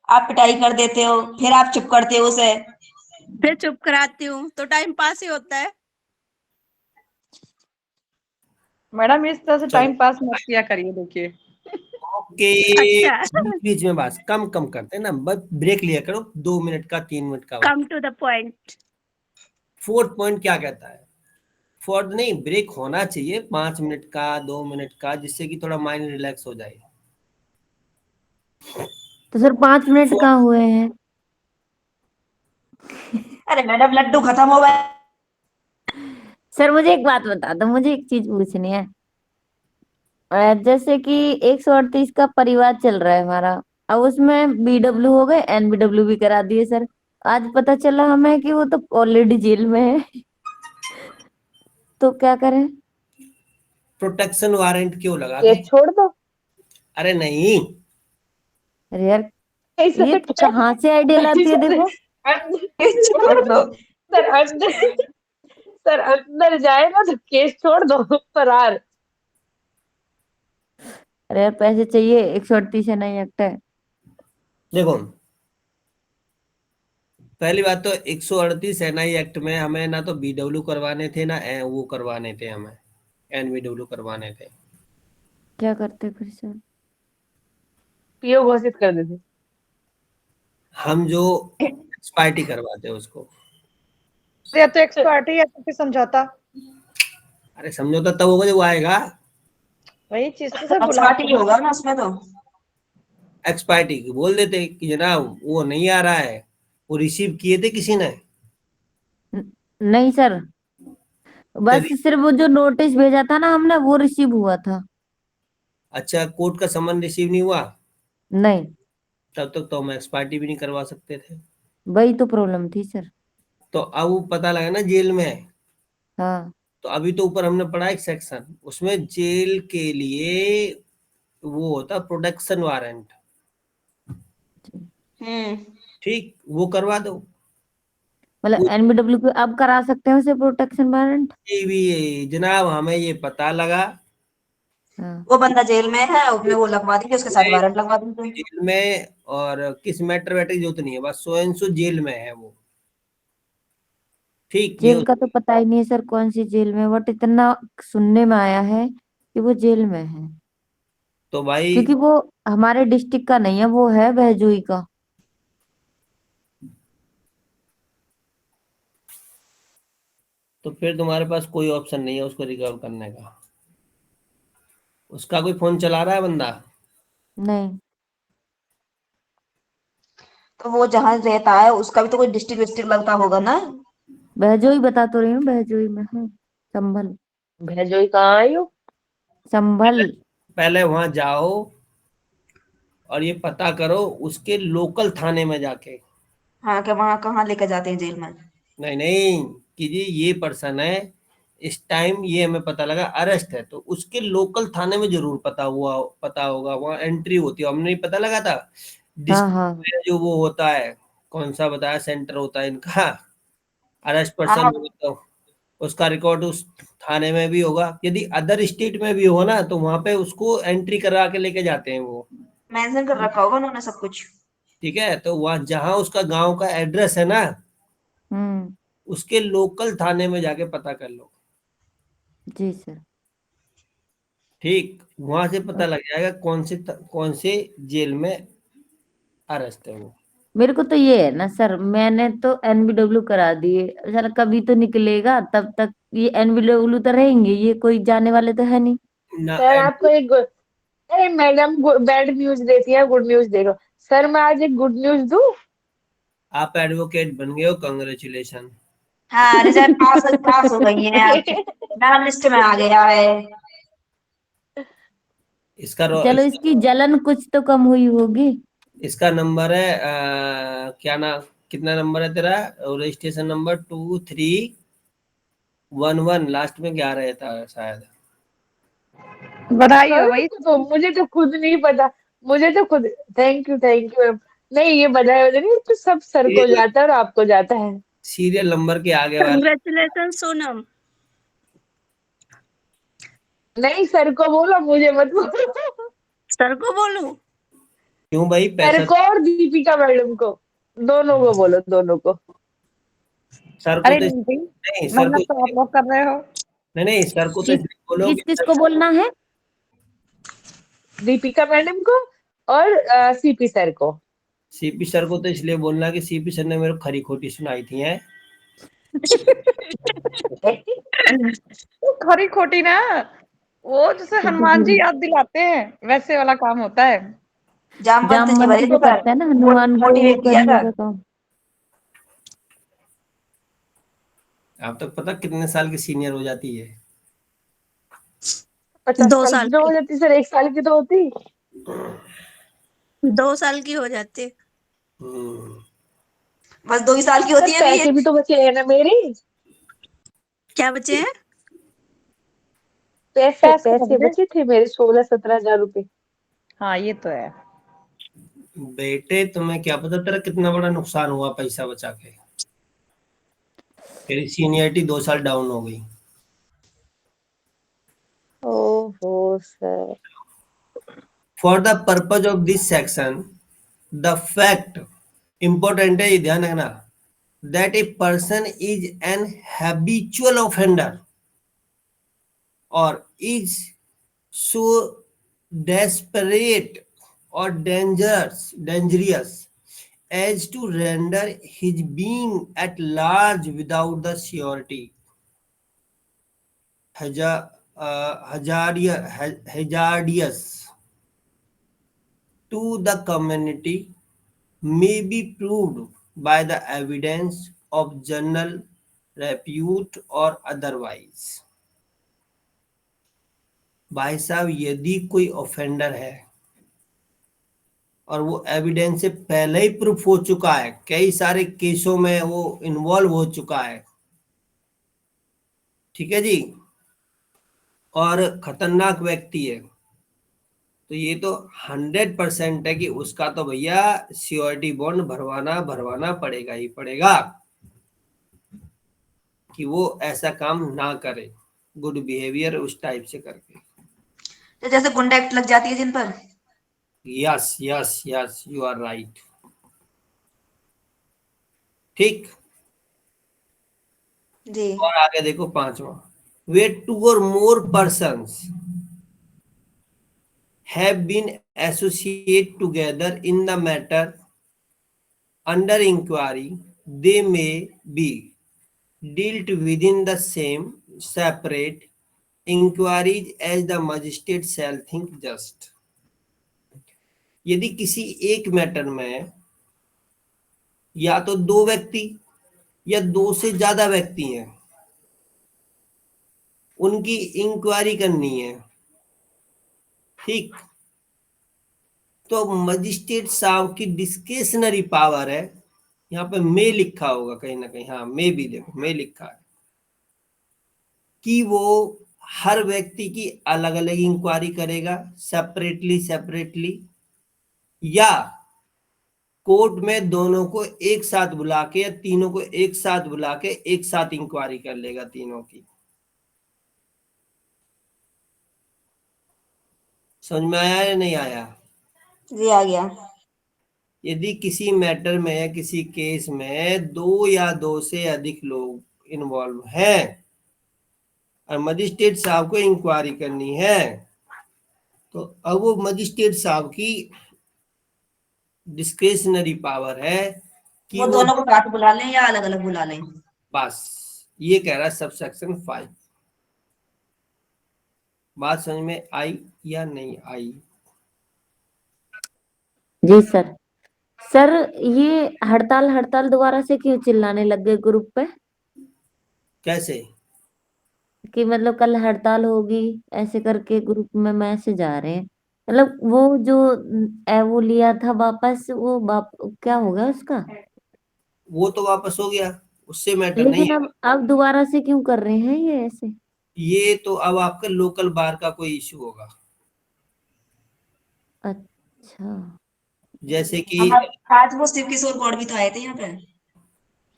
आप पिटाई कर देते हो, फिर आप चुप करते हो उसे। फिर चुप कराती हूँ, तो टाइम पास ही होता है। मैडम इस तरह से चलो। टाइम पास मत किया करिए, देखिए। ओके, अच्छा, बीच बीच में बस कम कम करते हैं ना, बस ब्रेक लिया करो 2 मिनट का, 3 मिनट का। Come to the point. 4th point क्या कहता है? 4th नहीं, ब्रेक होना चाहिए 5 मिनट का, 2 मिनट का, जिससे कि थोड़ा माइंड रिलैक्स हो जाए। तो सर 5 मिनट Fourth- कहाँ हुए हैं? अरे मैडम लड्डू खत्म हो गए। सर मुझे एक बात बता दो, मुझे एक चीज पूछनी है। जैसे कि 138 का परिवार चल रहा है हमारा, अब उसमें बीडब्ल्यू हो गए, एनबीडब्ल्यू भी करा दिए सर। आज पता चला हमें कि वो तो ऑलरेडी जेल में है। तो क्या करें? प्रोटेक्शन वारंट क्यों लगा ये दे? छोड़ दो। अरे नहीं, अरे यार, ये कहाँ से आइडिया लाती है देखो। छोड़ दो। सर अंदर, सर अंदर जाए ना तो केस छोड़ दो, फरार। अरे यार पैसे चाहिए, 138 है नहीं एक्ट है। देखो, पहली बात तो 138 एनआई एक्ट में हमें ना तो बीडब्ल्यू करवाने थे, ना वो करवाने थे, हमें एनबीडब्ल्यू करवाने थे। क्या करते फिर सर? पीओ घोषित कर देते। हम जो एक्सपायरी करवाते हैं उसको। या तो एक्सपर्ट है या तो फिर समझौता। अरे समझौता तब होगा जब वो आएगा। वही चीज तो सर पार्टी बुला। होगा ना उसमें तो। एक्सपायरी बोल देते कि जनाब वो नहीं आ रहा है, वो रिसीव किए थे किसी ने। नहीं सर, बस सिर्फ वो जो नोटिस भेजा था ना हमने, वो रिसीव हुआ था। अच्छा, कोर्ट का समन रिसीव नहीं हुआ? नहीं, तब तक तो हम एक्सपायरी भी नहीं करवा सकते थे। वही तो प्रॉब्लम थी सर। तो अब वो पता लगा ना जेल में है। हाँ, तो अभी तो ऊपर हमने पढ़ा एक सेक्शन, उसमें जेल के लिए वो होता प्रोटेक्शन वारंट। ठीक, वो करवा दो। मतलब एनबीडब्ल्यू को अब करा सकते हैं उसे प्रोटेक्शन वारंट? ये भी जनाब हमें ये पता लगा हाँ। वो बंदा जेल में है, उसमें वो लगवा देंगे, उसके साथ वारंट लगवा देंगे। जेल में, और किस मैटर वैटर की जरूरत नहीं है, बस सो एंड सो जेल में है वो। ठीक, ये जेल का तो पता ही नहीं है सर कौन सी जेल में, बट इतना सुनने में आया है कि वो जेल में है, तो भाई क्योंकि वो हमारे डिस्ट्रिक्ट का नहीं है, वो है बहजोई का। तो फिर तुम्हारे पास कोई ऑप्शन नहीं है उसको रिकवर करने का। उसका कोई फोन चला रहा है बंदा? नहीं, तो वो जहाँ रहता है उसका भी तो कोई डिस्ट्रिक्ट विस्ट्रिक्ट लगता होगा ना। बहजोई बता तो रही हूँ, बहजोई में है। संभल, भैजोई कहाँ आई हो? संभल। पहले वहां जाओ और ये पता करो उसके लोकल थाने में जाके। हाँ, कि वहां कहाँ लेकर जाते हैं जेल में। नहीं नहीं, कि जी ये पर्सन है, इस टाइम ये हमें पता लगा अरेस्ट है, तो उसके लोकल थाने में जरूर पता होगा, वहाँ एंट्री होती है, हमने नहीं पता लगा था। हाँ डिस्ट्रिक्ट हाँ में जो वो होता है, कौन सा बताया सेंटर होता है इनका, अरेस्ट पर्सन हाँ, होगा, तो उसका रिकॉर्ड उस थाने में भी होगा। यदि अदर स्टेट में भी हो ना, तो वहां पे उसको एंट्री करा के लेके जाते हैं वो। मेंशन कर रखा होगा उन्होंने सब कुछ। ठीक है, तो वहाँ जहाँ उसका गांव का एड्रेस है ना, हम्म। उसके लोकल थाने में जाके पता कर लो। जी सर। ठीक, वहां से पता लग जाएगा कौन से जेल में अरेस्ट है वो। मेरे को तो ये है ना सर, मैंने तो एनबीडब्ल्यू करा दिए, सर कभी तो निकलेगा, तब तक ये एनबीडब्ल्यू तो रहेंगे, ये कोई जाने वाले तो है नहीं। ना सर आपको एक अरे मैडम बैड न्यूज देती है, गुड न्यूज देखो। सर मैं आज एक गुड न्यूज दूं। आप एडवोकेट बन गए हो, कांग्रेचुलेशन। हाँ, रिजल्ट पास हो गई है आप, नाम लिस्ट में आ गया है। चलो इसकी जलन कुछ तो कम हुई होगी। इसका नंबर है क्या ना, कितना नंबर है तेरा? रजिस्ट्रेशन नंबर 2311, लास्ट में 11 था शायद। बधाई हो सर भाई, तो मुझे तो खुद नहीं पता। मुझे तो खुद, थैंक यू मैम। नहीं ये बधाई वधाई नहीं, तो सब सर को सीरियल जाता है और आपको जाता है। सीरियल नंबर के आगे वाले। कंग्रेचुलेशन सोनम। नहीं सर को बोलो, मुझे मत बोलो। सर को बोलूं? क्यों भाई, सर पैसा? को और दीपिका मैडम को, दोनों को बोलो, दोनों को। सर को अरे तो नहीं, नहीं, सर को मेहनत तो आप लोग कर रहे हो। नहीं नहीं, सर को तो किस इसलिए बोलो किस कि किस को बोलना है? दीपिका मैडम को और सीपी सर को। सीपी सर को तो इसलिए बोलना कि सीपी सर ने मेरे को खरी खोटी सुनाई थी है। वो खरी खोटी ना, वो जैसे हनुमान जी याद दिलाते हैं वैसे वाला काम होता है। जामवंत जी जामवंत भरे जो थे सर, करते हैं ना हनुमान को वो मोटिवेट किया करने था। का काम। आप तक पता कितने साल की सीनियर हो जाती है? 50 2 साल साल की तो हो की, जाती सर, 1 साल की तो होती। 2 साल की हो जाती है। हम्म, बस 2 ही साल की सर होती है अभी ये। पैसे भी तो बचे हैं ना मेरी। क्या बचे हैं? पैसे पैसे बचे थे मेरे 16-17 हजार रुपए। हाँ ये तो है। बेटे तुम्हें क्या पता तेरा कितना बड़ा नुकसान हुआ पैसा बचा के। तेरी सीनियरिटी 2 साल डाउन हो गई। ओहो sir. For the purpose of this section, the fact, important है ये ध्यान रखना, that a person is an habitual offender और is so desperate or dangerous as to render his being at large without the surety hazardous to the community may be proved by the evidence of general repute or otherwise। भाई साहब, यदि कोई ऑफेंडर है और वो एविडेंस से पहले ही प्रूफ हो चुका है, कई सारे केसों में वो इन्वॉल्व हो चुका है, ठीक है जी, और खतरनाक व्यक्ति है, तो ये तो 100% है कि उसका तो भैया श्योरिटी बॉन्ड भरवाना पड़ेगा ही पड़ेगा कि वो ऐसा काम ना करे, गुड बिहेवियर उस टाइप से करके। तो जैसे गुंडा एक्ट लग जाती है जिन पर। Yes yes yes, you are right. ठीक, जी। और आगे देखो 5वां, वे 2 or more persons have been associated together in the matter under inquiry, they may be dealt within the same separate inquiries as the magistrate shall think just। यदि किसी एक मैटर में या तो 2 व्यक्ति या 2 से ज्यादा व्यक्ति हैं, उनकी इंक्वायरी करनी है, ठीक, तो मजिस्ट्रेट साहब की डिस्क्रिशनरी पावर है। यहाँ पे मे लिखा होगा कहीं ना कहीं, हाँ मे भी देखो मे लिखा है कि वो हर व्यक्ति की अलग अलग इंक्वायरी करेगा, सेपरेटली, या कोर्ट में दोनों को एक साथ बुला के या तीनों को एक साथ बुला के एक साथ इंक्वायरी कर लेगा तीनों की। समझ में आया या नहीं आया? जी आ गया। यदि किसी मैटर में या किसी केस में 2 या 2 से अधिक लोग इन्वॉल्व हैं और मजिस्ट्रेट साहब को इंक्वायरी करनी है, तो अब वो मजिस्ट्रेट साहब की डिस्क्रिशनरी पावर है कि वो दोनों को साथ बुला लें या अलग अलग बुला लें। बस ये कह रहा है सबसेक्शन 5। बात समझ में आई या नहीं आई? जी सर। सर ये हड़ताल दोबारा से क्यों चिल्लाने लग गए ग्रुप पे? कैसे? कि मतलब कल हड़ताल होगी ऐसे करके ग्रुप में मैसेज आ रहे हैं। मतलब वो जो वो लिया था वापस, वो क्या हो गया उसका? वो तो वापस हो गया, उससे मैटर नहीं लेकिन है। अब दोबारा से क्यों कर रहे हैं ये ऐसे? ये तो अब आपका लोकल बार का कोई इशू होगा। अच्छा। जैसे कि आज वो शिव किशोर गौड़ भी तो आए थे यहाँ पे।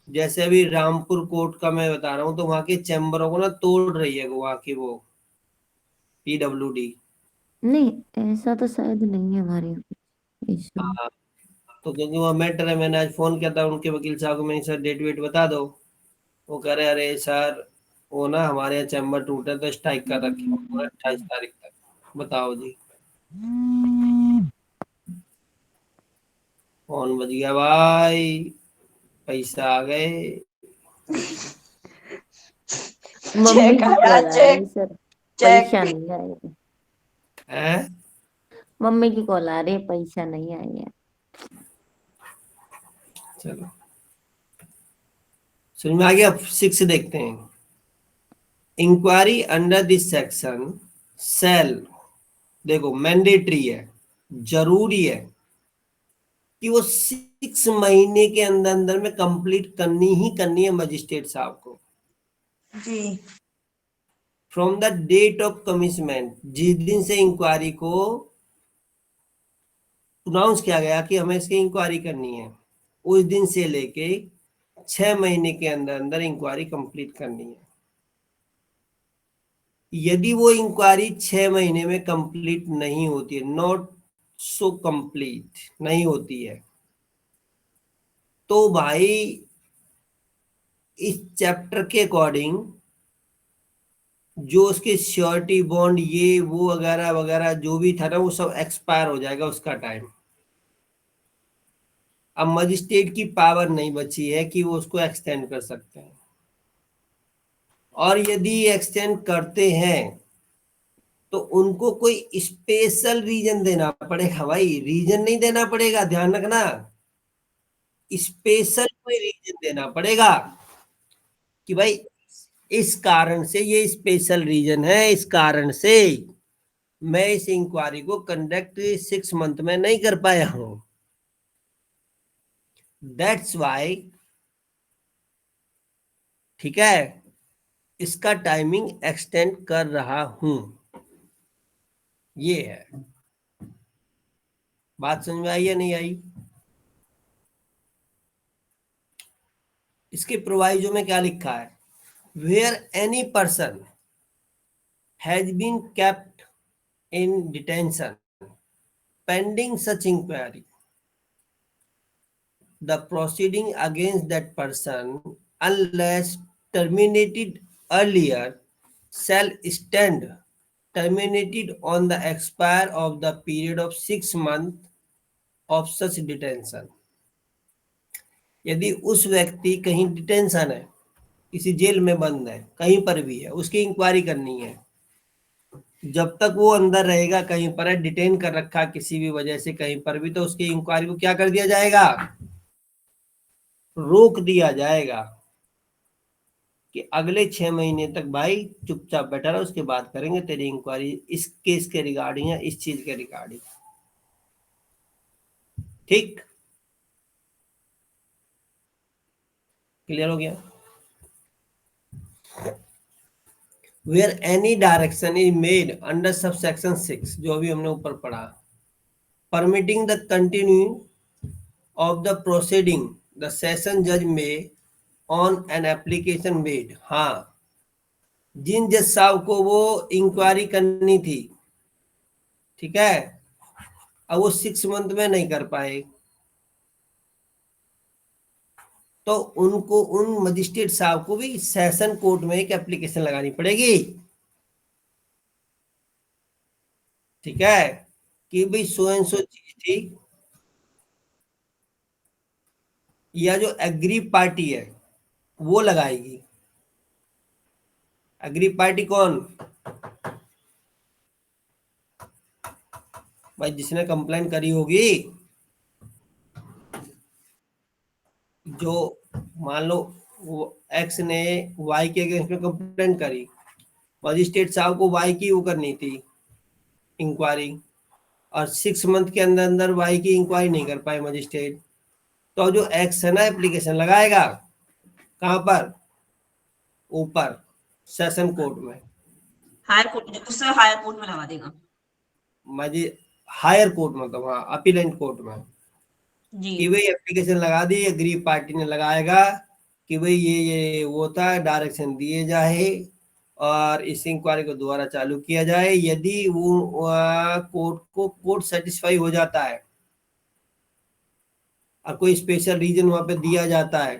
जैसे अभी रामपुर कोर्ट का मैं बता रहा हूँ, तो वहां के चैम्बरों को ना तोड़ रही है वहां की वो PWD। नहीं ऐसा तो शायद नहीं है हमारे इशू। हाँ, तो क्योंकि वो मैटर है, मैंने आज फोन किया था उनके वकील साहब को, मैंने सर डेट वेट बता दो। वो कह रहे अरे सर वो ना हमारे यहाँ चैम्बर टूटे तो स्ट्राइक कर रखे हैं पूरा 28 तारीख तक। बताओ जी, फोन बज गया भाई, पैसा आ गए। मम्मी की कॉल आ रही है सर, पैसा चेक। नहीं आएगा। हैं? मम्मी की कॉल आ रही है, पैसा नहीं आएगा। चलो समझ में आ गया। 6 देखते हैं। Inquiry under this section cell, देखो मैंडेटरी है, जरूरी है कि वो 6 महीने के अंदर अंदर में कंप्लीट करनी ही करनी है मजिस्ट्रेट साहब को। जी। From the date of commitment, जिस दिन से इंक्वायरी को अनाउंस किया गया कि हमें इसकी इंक्वायरी करनी है, उस दिन से लेके 6 महीने के अंदर अंदर इंक्वायरी कंप्लीट करनी है। यदि वो इंक्वायरी 6 महीने में कंप्लीट नहीं होती है, नॉट सो कंप्लीट नहीं होती है, तो भाई इस चैप्टर के अकॉर्डिंग जो उसके श्योरिटी बॉन्ड ये वो वगैरह वगैरह जो भी था ना, वो सब एक्सपायर हो जाएगा उसका टाइम। अब मजिस्ट्रेट की पावर नहीं बची है कि वो उसको एक्सटेंड कर सकते हैं, और यदि एक्सटेंड करते हैं तो उनको कोई स्पेशल रीजन देना पड़ेगा। भाई रीजन नहीं देना पड़ेगा, ध्यान रखना, स्पेशल कोई रीजन देना पड़ेगा कि भाई इस कारण से, ये स्पेशल रीजन है, इस कारण से मैं इस इंक्वायरी को कंडक्ट 6 मंथ में नहीं कर पाया हूं, दैट्स वाई, ठीक है, इसका टाइमिंग एक्सटेंड कर रहा हूं, ये है। बात समझ में आई या नहीं आई? इसके प्रोवाइजो में क्या लिखा है? Where any person has been kept in detention pending such inquiry, the proceeding against that person, unless terminated earlier, shall stand terminated on the expire of the period of 6 months of such detention. यदि उस व्यक्ति कहीं डिटेंशन है, किसी जेल में बंद है, कहीं पर भी है, उसकी इंक्वायरी करनी है, जब तक वो अंदर रहेगा, कहीं पर है, डिटेन कर रखा किसी भी वजह से कहीं पर भी, तो उसकी इंक्वायरी को क्या कर दिया जाएगा? रोक दिया जाएगा कि अगले 6 महीने तक भाई चुपचाप बैठा रहा, उसके बाद करेंगे तेरी इंक्वायरी इस केस के रिगार्डिंग या इस चीज के रिगार्डिंग। ठीक, क्लियर हो गया? Where any direction is made under subsection 6, जो अभी हमने ऊपर पढ़ा, permitting the continue of the proceeding, the session जज में ऑन एन एप्लीकेशन मेड। हाँ, जिन जज साहब को वो इंक्वायरी करनी थी, ठीक है, अब वो 6 मंथ में नहीं कर पाए, तो उनको, उन मजिस्ट्रेट साहब को भी सेशन कोर्ट में एक एप्लीकेशन लगानी पड़ेगी, ठीक है, कि भाई सो एंड सो चीज थी, या जो एग्री पार्टी है वो लगाएगी। एग्री पार्टी कौन? भाई जिसने कंप्लेंट करी होगी, जो मान लो वो एक्स ने वाई के अगेंस्ट में कंप्लेंट करी, मजिस्ट्रेट साहब को वाई की वो करनी थी इंक्वायरी, और 6 मंथ के अंदर अंदर वाई की इंक्वायरी नहीं कर पाए मजिस्ट्रेट, तो जो एक्स है ना एप्लीकेशन लगाएगा कहां पर? ऊपर सेशन कोर्ट में, हायर कोर्ट, उससे हायर कोर्ट में लगा देगा। हायर कोर्ट मतलब, हाँ, अपीलेंट कोर्ट में, जी कि भाई एप्लीकेशन लगा दी, एग्री पार्टी ने लगाएगा कि भाई ये वो था, डायरेक्शन दिए जाए और इस इंक्वायरी को दोबारा चालू किया जाए। यदि वो कोर्ट सेटिस्फाई हो जाता है और कोई स्पेशल रीजन वहां पे दिया जाता है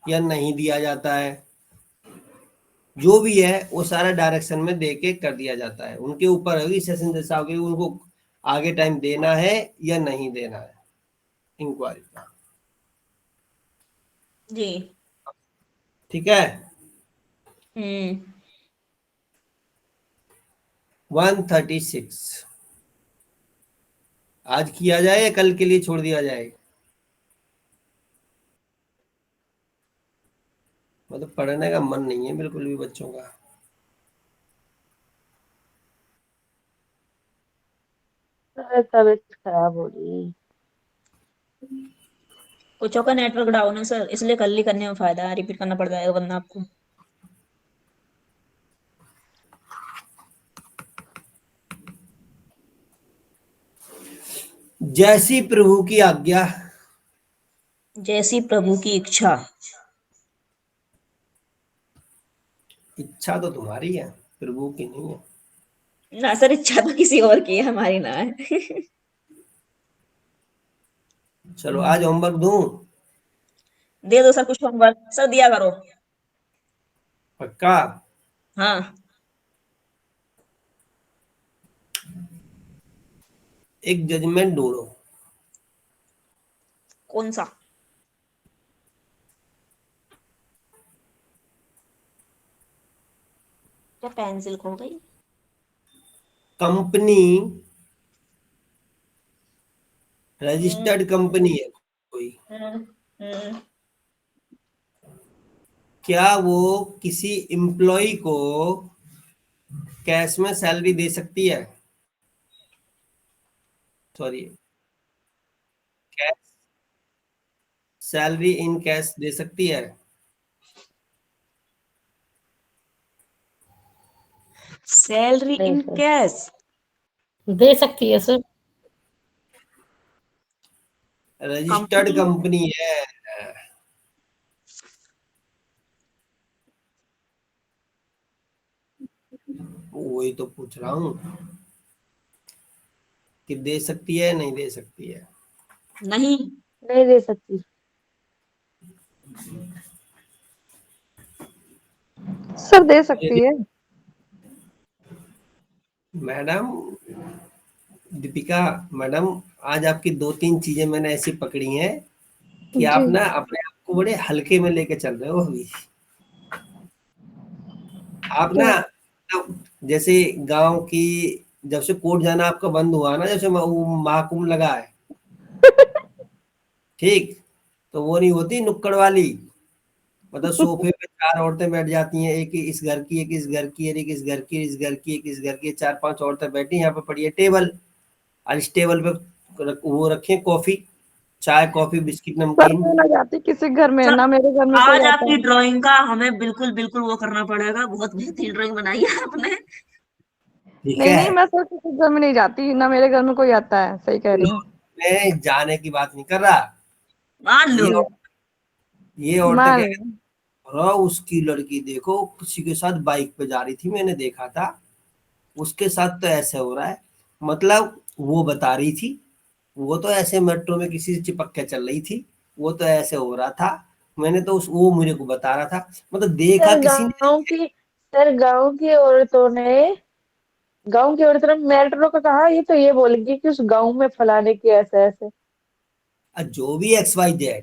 या नहीं दिया जाता है, जो भी है वो सारा डायरेक्शन में देके कर दिया जाता है। उनके ऊपर होगी सेशन जज साहब की, उनको आगे टाइम देना है या नहीं देना है इंक्वायरी का। जी ठीक है। 136 आज किया जाए या कल के लिए छोड़ दिया जाए? मतलब पढ़ने का मन नहीं है बिल्कुल भी बच्चों का। तबीयत खराब हो रही। कुछ का नेटवर्क डाउन है सर, इसलिए कल ही करने में फायदा है, रिपीट करना पड़ जाएगा वरना आपको। जैसी प्रभु की आज्ञा, जैसी प्रभु की इच्छा। इच्छा तो तुम्हारी है, प्रभु की नहीं है। ना सर, इच्छा तो किसी और की है, हमारी ना है। चलो आज होमवर्क दूं? दे दो सर कुछ होमवर्क, सर दिया करो। पक्का? हाँ। एक जजमेंट ढूंढो। कौन सा? क्या पेंसिल खो गई? कंपनी, रजिस्टर्ड कंपनी है कोई, क्या वो किसी एम्प्लॉय को कैश में सैलरी दे सकती है? Sorry, cash, salary in cash दे सकती है? सैलरी इन कैश दे सकती है सर। रजिस्टर्ड कंपनी है। वही तो पूछ रहा हूँ कि दे सकती है नहीं दे सकती है। नहीं, नहीं दे सकती। सर दे सकती है। मैडम दीपिका मैडम, आज आपकी 2-3 चीजें मैंने ऐसी पकड़ी हैं कि आप जी। ना अपने आप को बड़े हल्के में लेके चल रहे हो अभी। आप ना जैसे गांव की, जब से कोर्ट जाना आपका बंद हुआ ना, जैसे वो महाकुंभ लगा है, ठीक, तो वो नहीं होती नुक्कड़ वाली, मतलब सोफे पे 4 औरतें बैठ जाती हैं, एक इस घर की, एक इस घर की, एक इस घर की, इस घर की, एक इस घर की, 4-5 औरतें बैठी, यहाँ पे पड़ी है टेबल, और इस टेबल पे वो रखे कॉफी, चाय कॉफी बिस्किट सर नमकीन। मैं ना जाती किसी घर में, सर ना मेरे घर में कोई आज आता आपकी है। ड्राइंग का हमें बिल्कुल बिल्कुल वो करना पड़ेगा, बहुत बेहतरीन ड्राइंग बनाई है आपने। ठीक नहीं है, नहीं, मैं सर किसी घर में नहीं जाती, ना मेरे घर में कोई आता है, सही कह रही हूँ। मैं जाने की बात नहीं कर रहा। मान लो। ये ये औरतें मान कह लो। रही, उसकी लड़की देखो किसी के साथ बाइक पे जा रही थी, मैंने देखा था, उसके साथ तो ऐसे हो रहा है, मतलब वो बता रही थी, वो तो ऐसे मेट्रो में किसी से चिपक के चल रही थी, वो तो ऐसे हो रहा था, मैंने तो वो मेरे को बता रहा था, मतलब देखा सर किसी ने। गांव की औरतों ने मेट्रो का कहा, ये तो ये बोलेगी कि उस गांव में फलाने की ऐसे ऐसे। जो भी XYZ,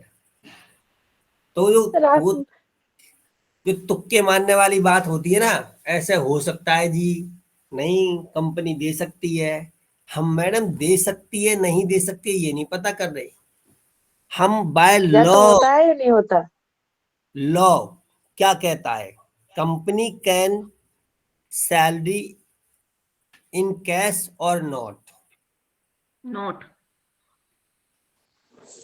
तो जो सर आप वो जो तुक्के मारने वाली बात होती है ना, ऐसे हो सकता है जी, नहीं कंपनी दे सकती है, हम मैडम दे सकती है नहीं दे सकती है ये नहीं पता कर रहे, हम बाय या लॉ, तो होता है या नहीं होता। लॉ क्या कहता है, company can salary in cash और नॉट। नोट।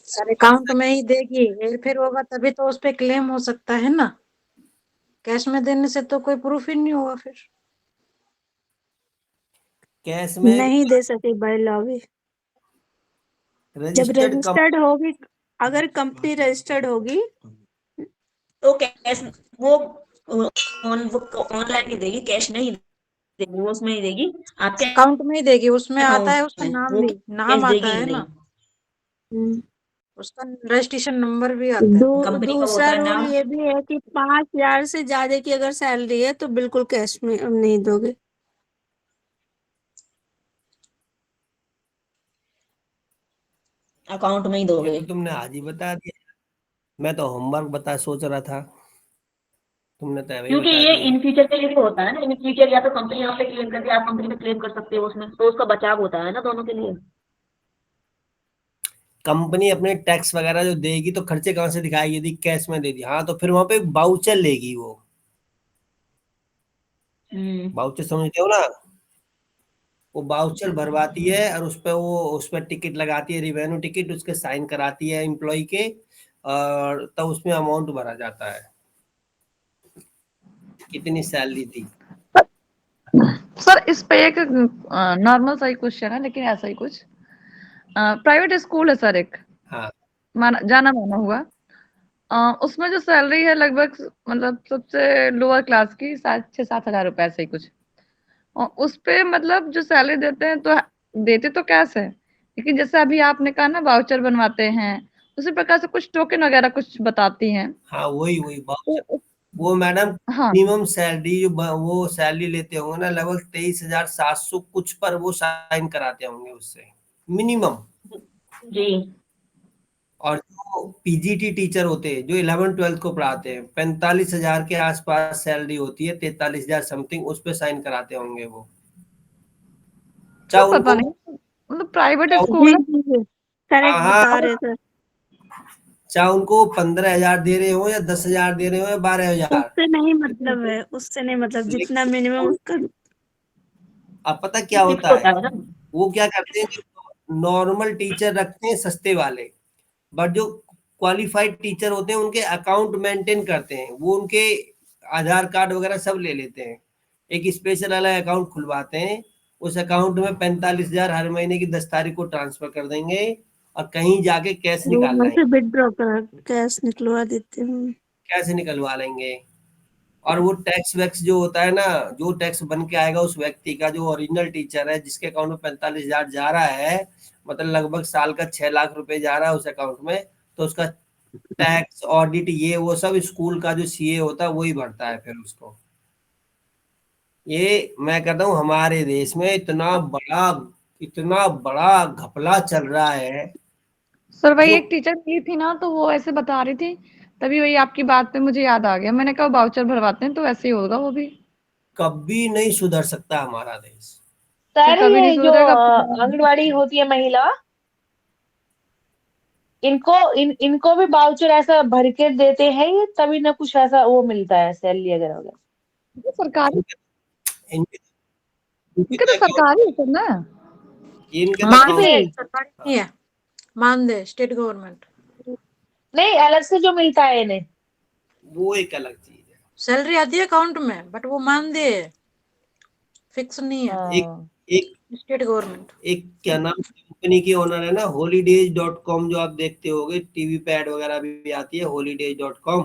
सर अकाउंट में ही देगी, हेर फेर होगा तभी तो उस पे क्लेम हो सकता है ना। कैश में देने से तो कोई प्रूफ ही नहीं होगा फिर। कैश में नहीं दे सके बाय लॉ भी। जब रजिस्टर्ड रजिस्टर्ड होगी, अगर कंपनी रजिस्टर्ड होगी तो कैश वो ऑनलाइन ही देगी, कैश नहीं देगी, वो उसमें ही देगी आपके अकाउंट में ही देगी, उसमें आता है अकाउंट उसका में, नाम वो भी, नाम कैश आता देगी ही है नहीं। ना, उसका रजिस्ट्रेशन नंबर भी आता है। कंपनी का दूसरा होता है रूल नाम। ये भी है कि 5,000 से ज्यादा की अगर सैलरी है तो बिल्कुल कैश में नहीं दोगे। अकाउंट में ही ये दोगे। तो तुमने आज ही बता दिया, मैं तो होमवर्क बता सोच रहा था, तुमने तो अभी क्योंकि बता ये दिया। इन फ्यूचर के लिए भी होता है ना, इन फ्यूचर या तो कंपनी आप पे क्लेम करती है, आप कंपनी पे क्लेम कर सकते हो उसमें, तो उसका बचाव होता है ना दोनों के लिए। कंपनी अपने टैक्स वगैरह जो देगी तो खर्चे कहाँ से दिखाएगी, यदि कैश में दे दी, हाँ तो फिर वहां पे बाउचर लेगी, वो बाउचर समझते हो ना, वो बाउचर भरवाती है और उस पर टिकट लगाती है, रिवेन्यू टिकट, उसके साइन कराती है एम्प्लॉय के, और तब उसमें अमाउंट भरा जाता है कितनी सैलरी थी। सर इस पे एक नॉर्मल सा ही क्वेश्चन है, लेकिन ऐसा ही कुछ। प्राइवेट स्कूल है सर एक, हाँ जाना माना हुआ। उसमें जो सैलरी है लगभग, मतलब सबसे लोअर क्लास की 6-7 हजार रुपए ऐसे ही कुछ। और उस पे मतलब जो सैलरी देते हैं, तो देते तो कैश है, लेकिन जैसे अभी आपने कहा ना वाउचर बनवाते हैं, उसी प्रकार से कुछ टोकन वगैरह कुछ बताती हैं। हाँ, वही वही बाउचर, तो वो मैडम हाँ, मिनिमम सैलरी जो वो सैलरी लेते होंगे ना, लगभग 23,700 कुछ पर वो साइन कराते होंगे उससे, मिनिमम। जी। और जो पीजीटी टीचर होते हैं जो 11th-12th को पढ़ाते हैं, 45,000 के आसपास सैलरी होती है, 43,000 समथिंग, उस पे साइन कराते होंगे वो, तो चाहे पता उनको, नहीं, मतलब प्राइवेट चाहे स्कूल जी है। जी जी, हाँ करेक्ट बता हाँ, रहे सर। चाहे उनको 15,000 दे रहे हो या 10,000 दे रहे हो या 12,000, उससे नहीं मतलब है, उससे नहीं मतलब, जितना मिनिमम लेकिन उसका अब पता क्या फिक्स होता होता है, है ना। वो क्या करते हैं, नॉर्मल टीचर रखते हैं सस्ते वाले, बट जो क्वालिफाइड टीचर होते हैं उनके अकाउंट मेंटेन करते हैं, वो उनके आधार कार्ड वगैरह सब ले लेते हैं, एक स्पेशल वाला अकाउंट खुलवाते हैं, उस अकाउंट में 45,000 हर महीने की 10 तारीख को ट्रांसफर कर देंगे, और कहीं जाके कैश निकाल वहाँ लेंगे, से विड्रॉ कर कैश निकलवा देते हैं। कैसे निकलवा लेंगे। और वो टैक्स वैक्स जो होता है ना, जो टैक्स बन के आएगा उस व्यक्ति का, जो ओरिजिनल टीचर है जिसके अकाउंट में 45,000 जा रहा है, मतलब लगभग साल का 6 लाख रुपए जा रहा है उस अकाउंट में, तो उसका टैक्स ऑडिट ये वो सब स्कूल का जो सीए होता है वही भरता है फिर उसको। ये मैं कहता हूँ हमारे देश में इतना बड़ा घपला चल रहा है। सर वही जो एक टीचर मिली थी ना, तो वो ऐसे बता रही थी, तभी वही आपकी बात पे मुझे याद आ गया। मैंने कहा वाउचर भरवाते हैं तो ऐसे ही होगा वो भी। कभी नहीं सुधर सकता हमारा देश। सर सर कभी नहीं ये जो सुधरेगा। आंगनवाड़ी होती है महिला, इनको भी बाउचर ऐसा भर के देते हैं, ये तभी ना कुछ ऐसा वो मिलता है सैलरी वगैरह वगैरह? ये सरकारी, इनके इनके तो सरकारी है सर ना। इनके मानदेय सरकारी नहीं है, मानदेय स्टेट गवर्नमेंट। नहीं, अलग से जो मिलता है इन्हें। वो एक अलग चीज है। सैलरी आती है अकाउंट में, बट वो मानदेय है, फिक्स नहीं है, एक स्टेट गवर्नमेंट। एक क्या नाम कंपनी की ओनर है ना, holidays.com, जो आप देखते होगे टीवी पे ऐड वगैरह भी आती है, holidays.com,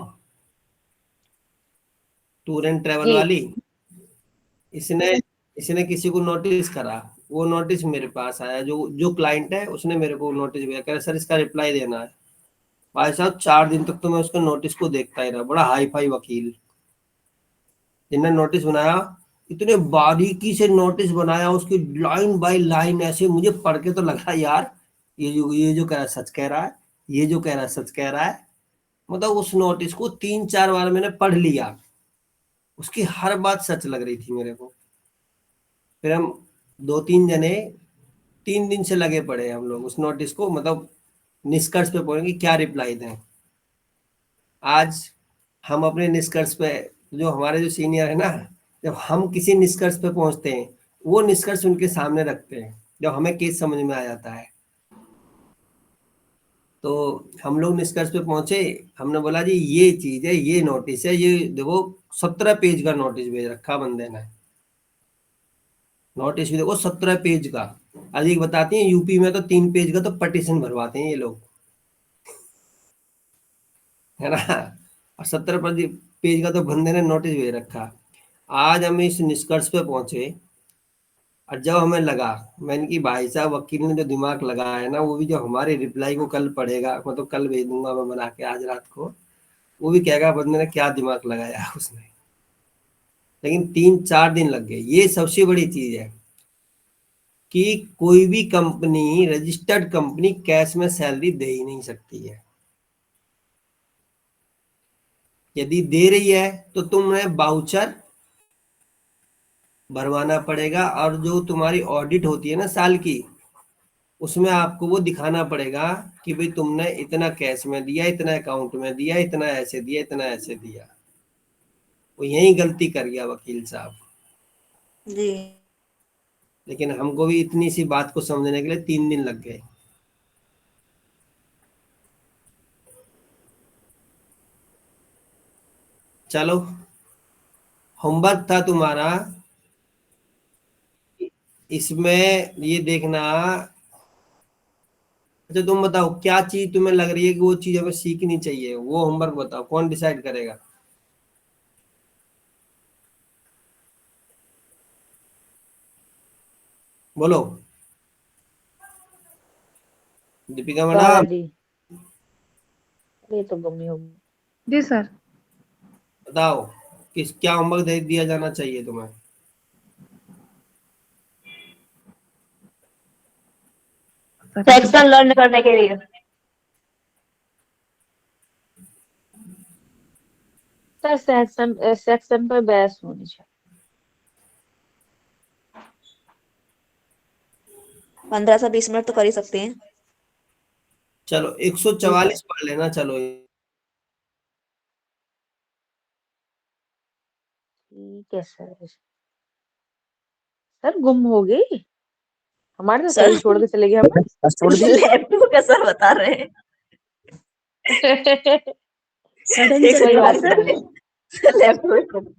टूर एंड ट्रेवल जी। वाली। इसने इसने किसी को नोटिस करा, वो नोटिस मेरे पास आया, जो जो क्लाइंट है उसने मेरे को नोटिस भेजा, कह रहा सर इसका रिप्लाई देना है। भाई साहब 4 दिन तक तो मैं उसके नोटिस को देखता ही रहा, बड़ा हाई फाई वकील जिन्होंने नोटिस बनाया, इतने बारीकी से नोटिस बनाया, उसकी लाइन बाय लाइन ऐसे मुझे पढ़ के तो लगा यार ये जो कह रहा है सच कह रहा है, ये जो कह रहा है सच कह रहा है। मतलब उस नोटिस को 3-4 बार मैंने पढ़ लिया, उसकी हर बात सच लग रही थी मेरे को। फिर हम 2-3 जने 3 दिन से लगे पड़े हम लोग उस नोटिस को, मतलब निष्कर्ष पे पहुंचे कि क्या रिप्लाई दें। आज हम अपने निष्कर्ष पे, जो हमारे जो सीनियर है ना, जब हम किसी निष्कर्ष पे पहुंचते हैं, वो निष्कर्ष उनके सामने रखते हैं, जब हमें केस समझ में आ जाता है। तो हम लोग निष्कर्ष पे पहुंचे, हमने बोला जी ये चीज है, ये नोटिस है, ये देखो 17 पेज का नोटिस भेज रखा बंदे ने। नोटिस भी देखो 17 पेज का। अधिक बताती हैं यूपी में तो 3 पेज का तो पटिशन भरवाते हैं ये लोग, है ना। और 17 पेज का तो बंदे ने नोटिस भेज रखा। आज हम इस निष्कर्ष पे पहुंचे, और जब हमें लगा, मैंने कि भाई साहब वकील ने जो दिमाग लगाया है ना, वो भी जो हमारे रिप्लाई को कल पढ़ेगा, मैं तो कल भेज दूंगा मैं बना के आज रात को, वो भी कहेगा बंदे ने क्या दिमाग लगाया उसने। लेकिन 3-4 दिन लग गए। ये सबसे बड़ी चीज है कि कोई भी कंपनी, रजिस्टर्ड कंपनी, कैश में सैलरी दे ही नहीं सकती है। यदि दे रही है तो तुम्हें बाउचर भरवाना पड़ेगा, और जो तुम्हारी ऑडिट होती है ना साल की, उसमें आपको वो दिखाना पड़ेगा कि भाई तुमने इतना कैश में दिया, इतना अकाउंट में दिया, इतना ऐसे दिया, इतना ऐसे दिया। वो यही गलती कर गया वकील साहब। जी। लेकिन हमको भी इतनी सी बात को समझने के लिए 3 दिन लग गए। चलो, होमवर्क था तुम्हारा, इसमें ये देखना। अच्छा तुम बताओ क्या चीज तुम्हें लग रही है कि वो चीज हमें सीखनी चाहिए, वो होमवर्क बताओ, कौन डिसाइड करेगा? बोलो दीपिका मैडम। जी, ये तो गमी होगी। जी सर। बताओ किस क्या होमवर्क दे दिया जाना चाहिए तुम्हें? सेक्शन लर्न करने के लिए सर सेक्शन पर बहस होनी चाहिए। 15 से 20 मिनट तो कर ही सकते हैं। चलो 144 पढ़ लेना। चलो ठीक है सर। सर गुम हो गई हमारे, तो सर सही छोड़ के चले गए, हमें छोड़ दिए। लैपटॉप का सर बता रहे हैं। सडन एक कोई चला बात सर नहीं। लैपटॉप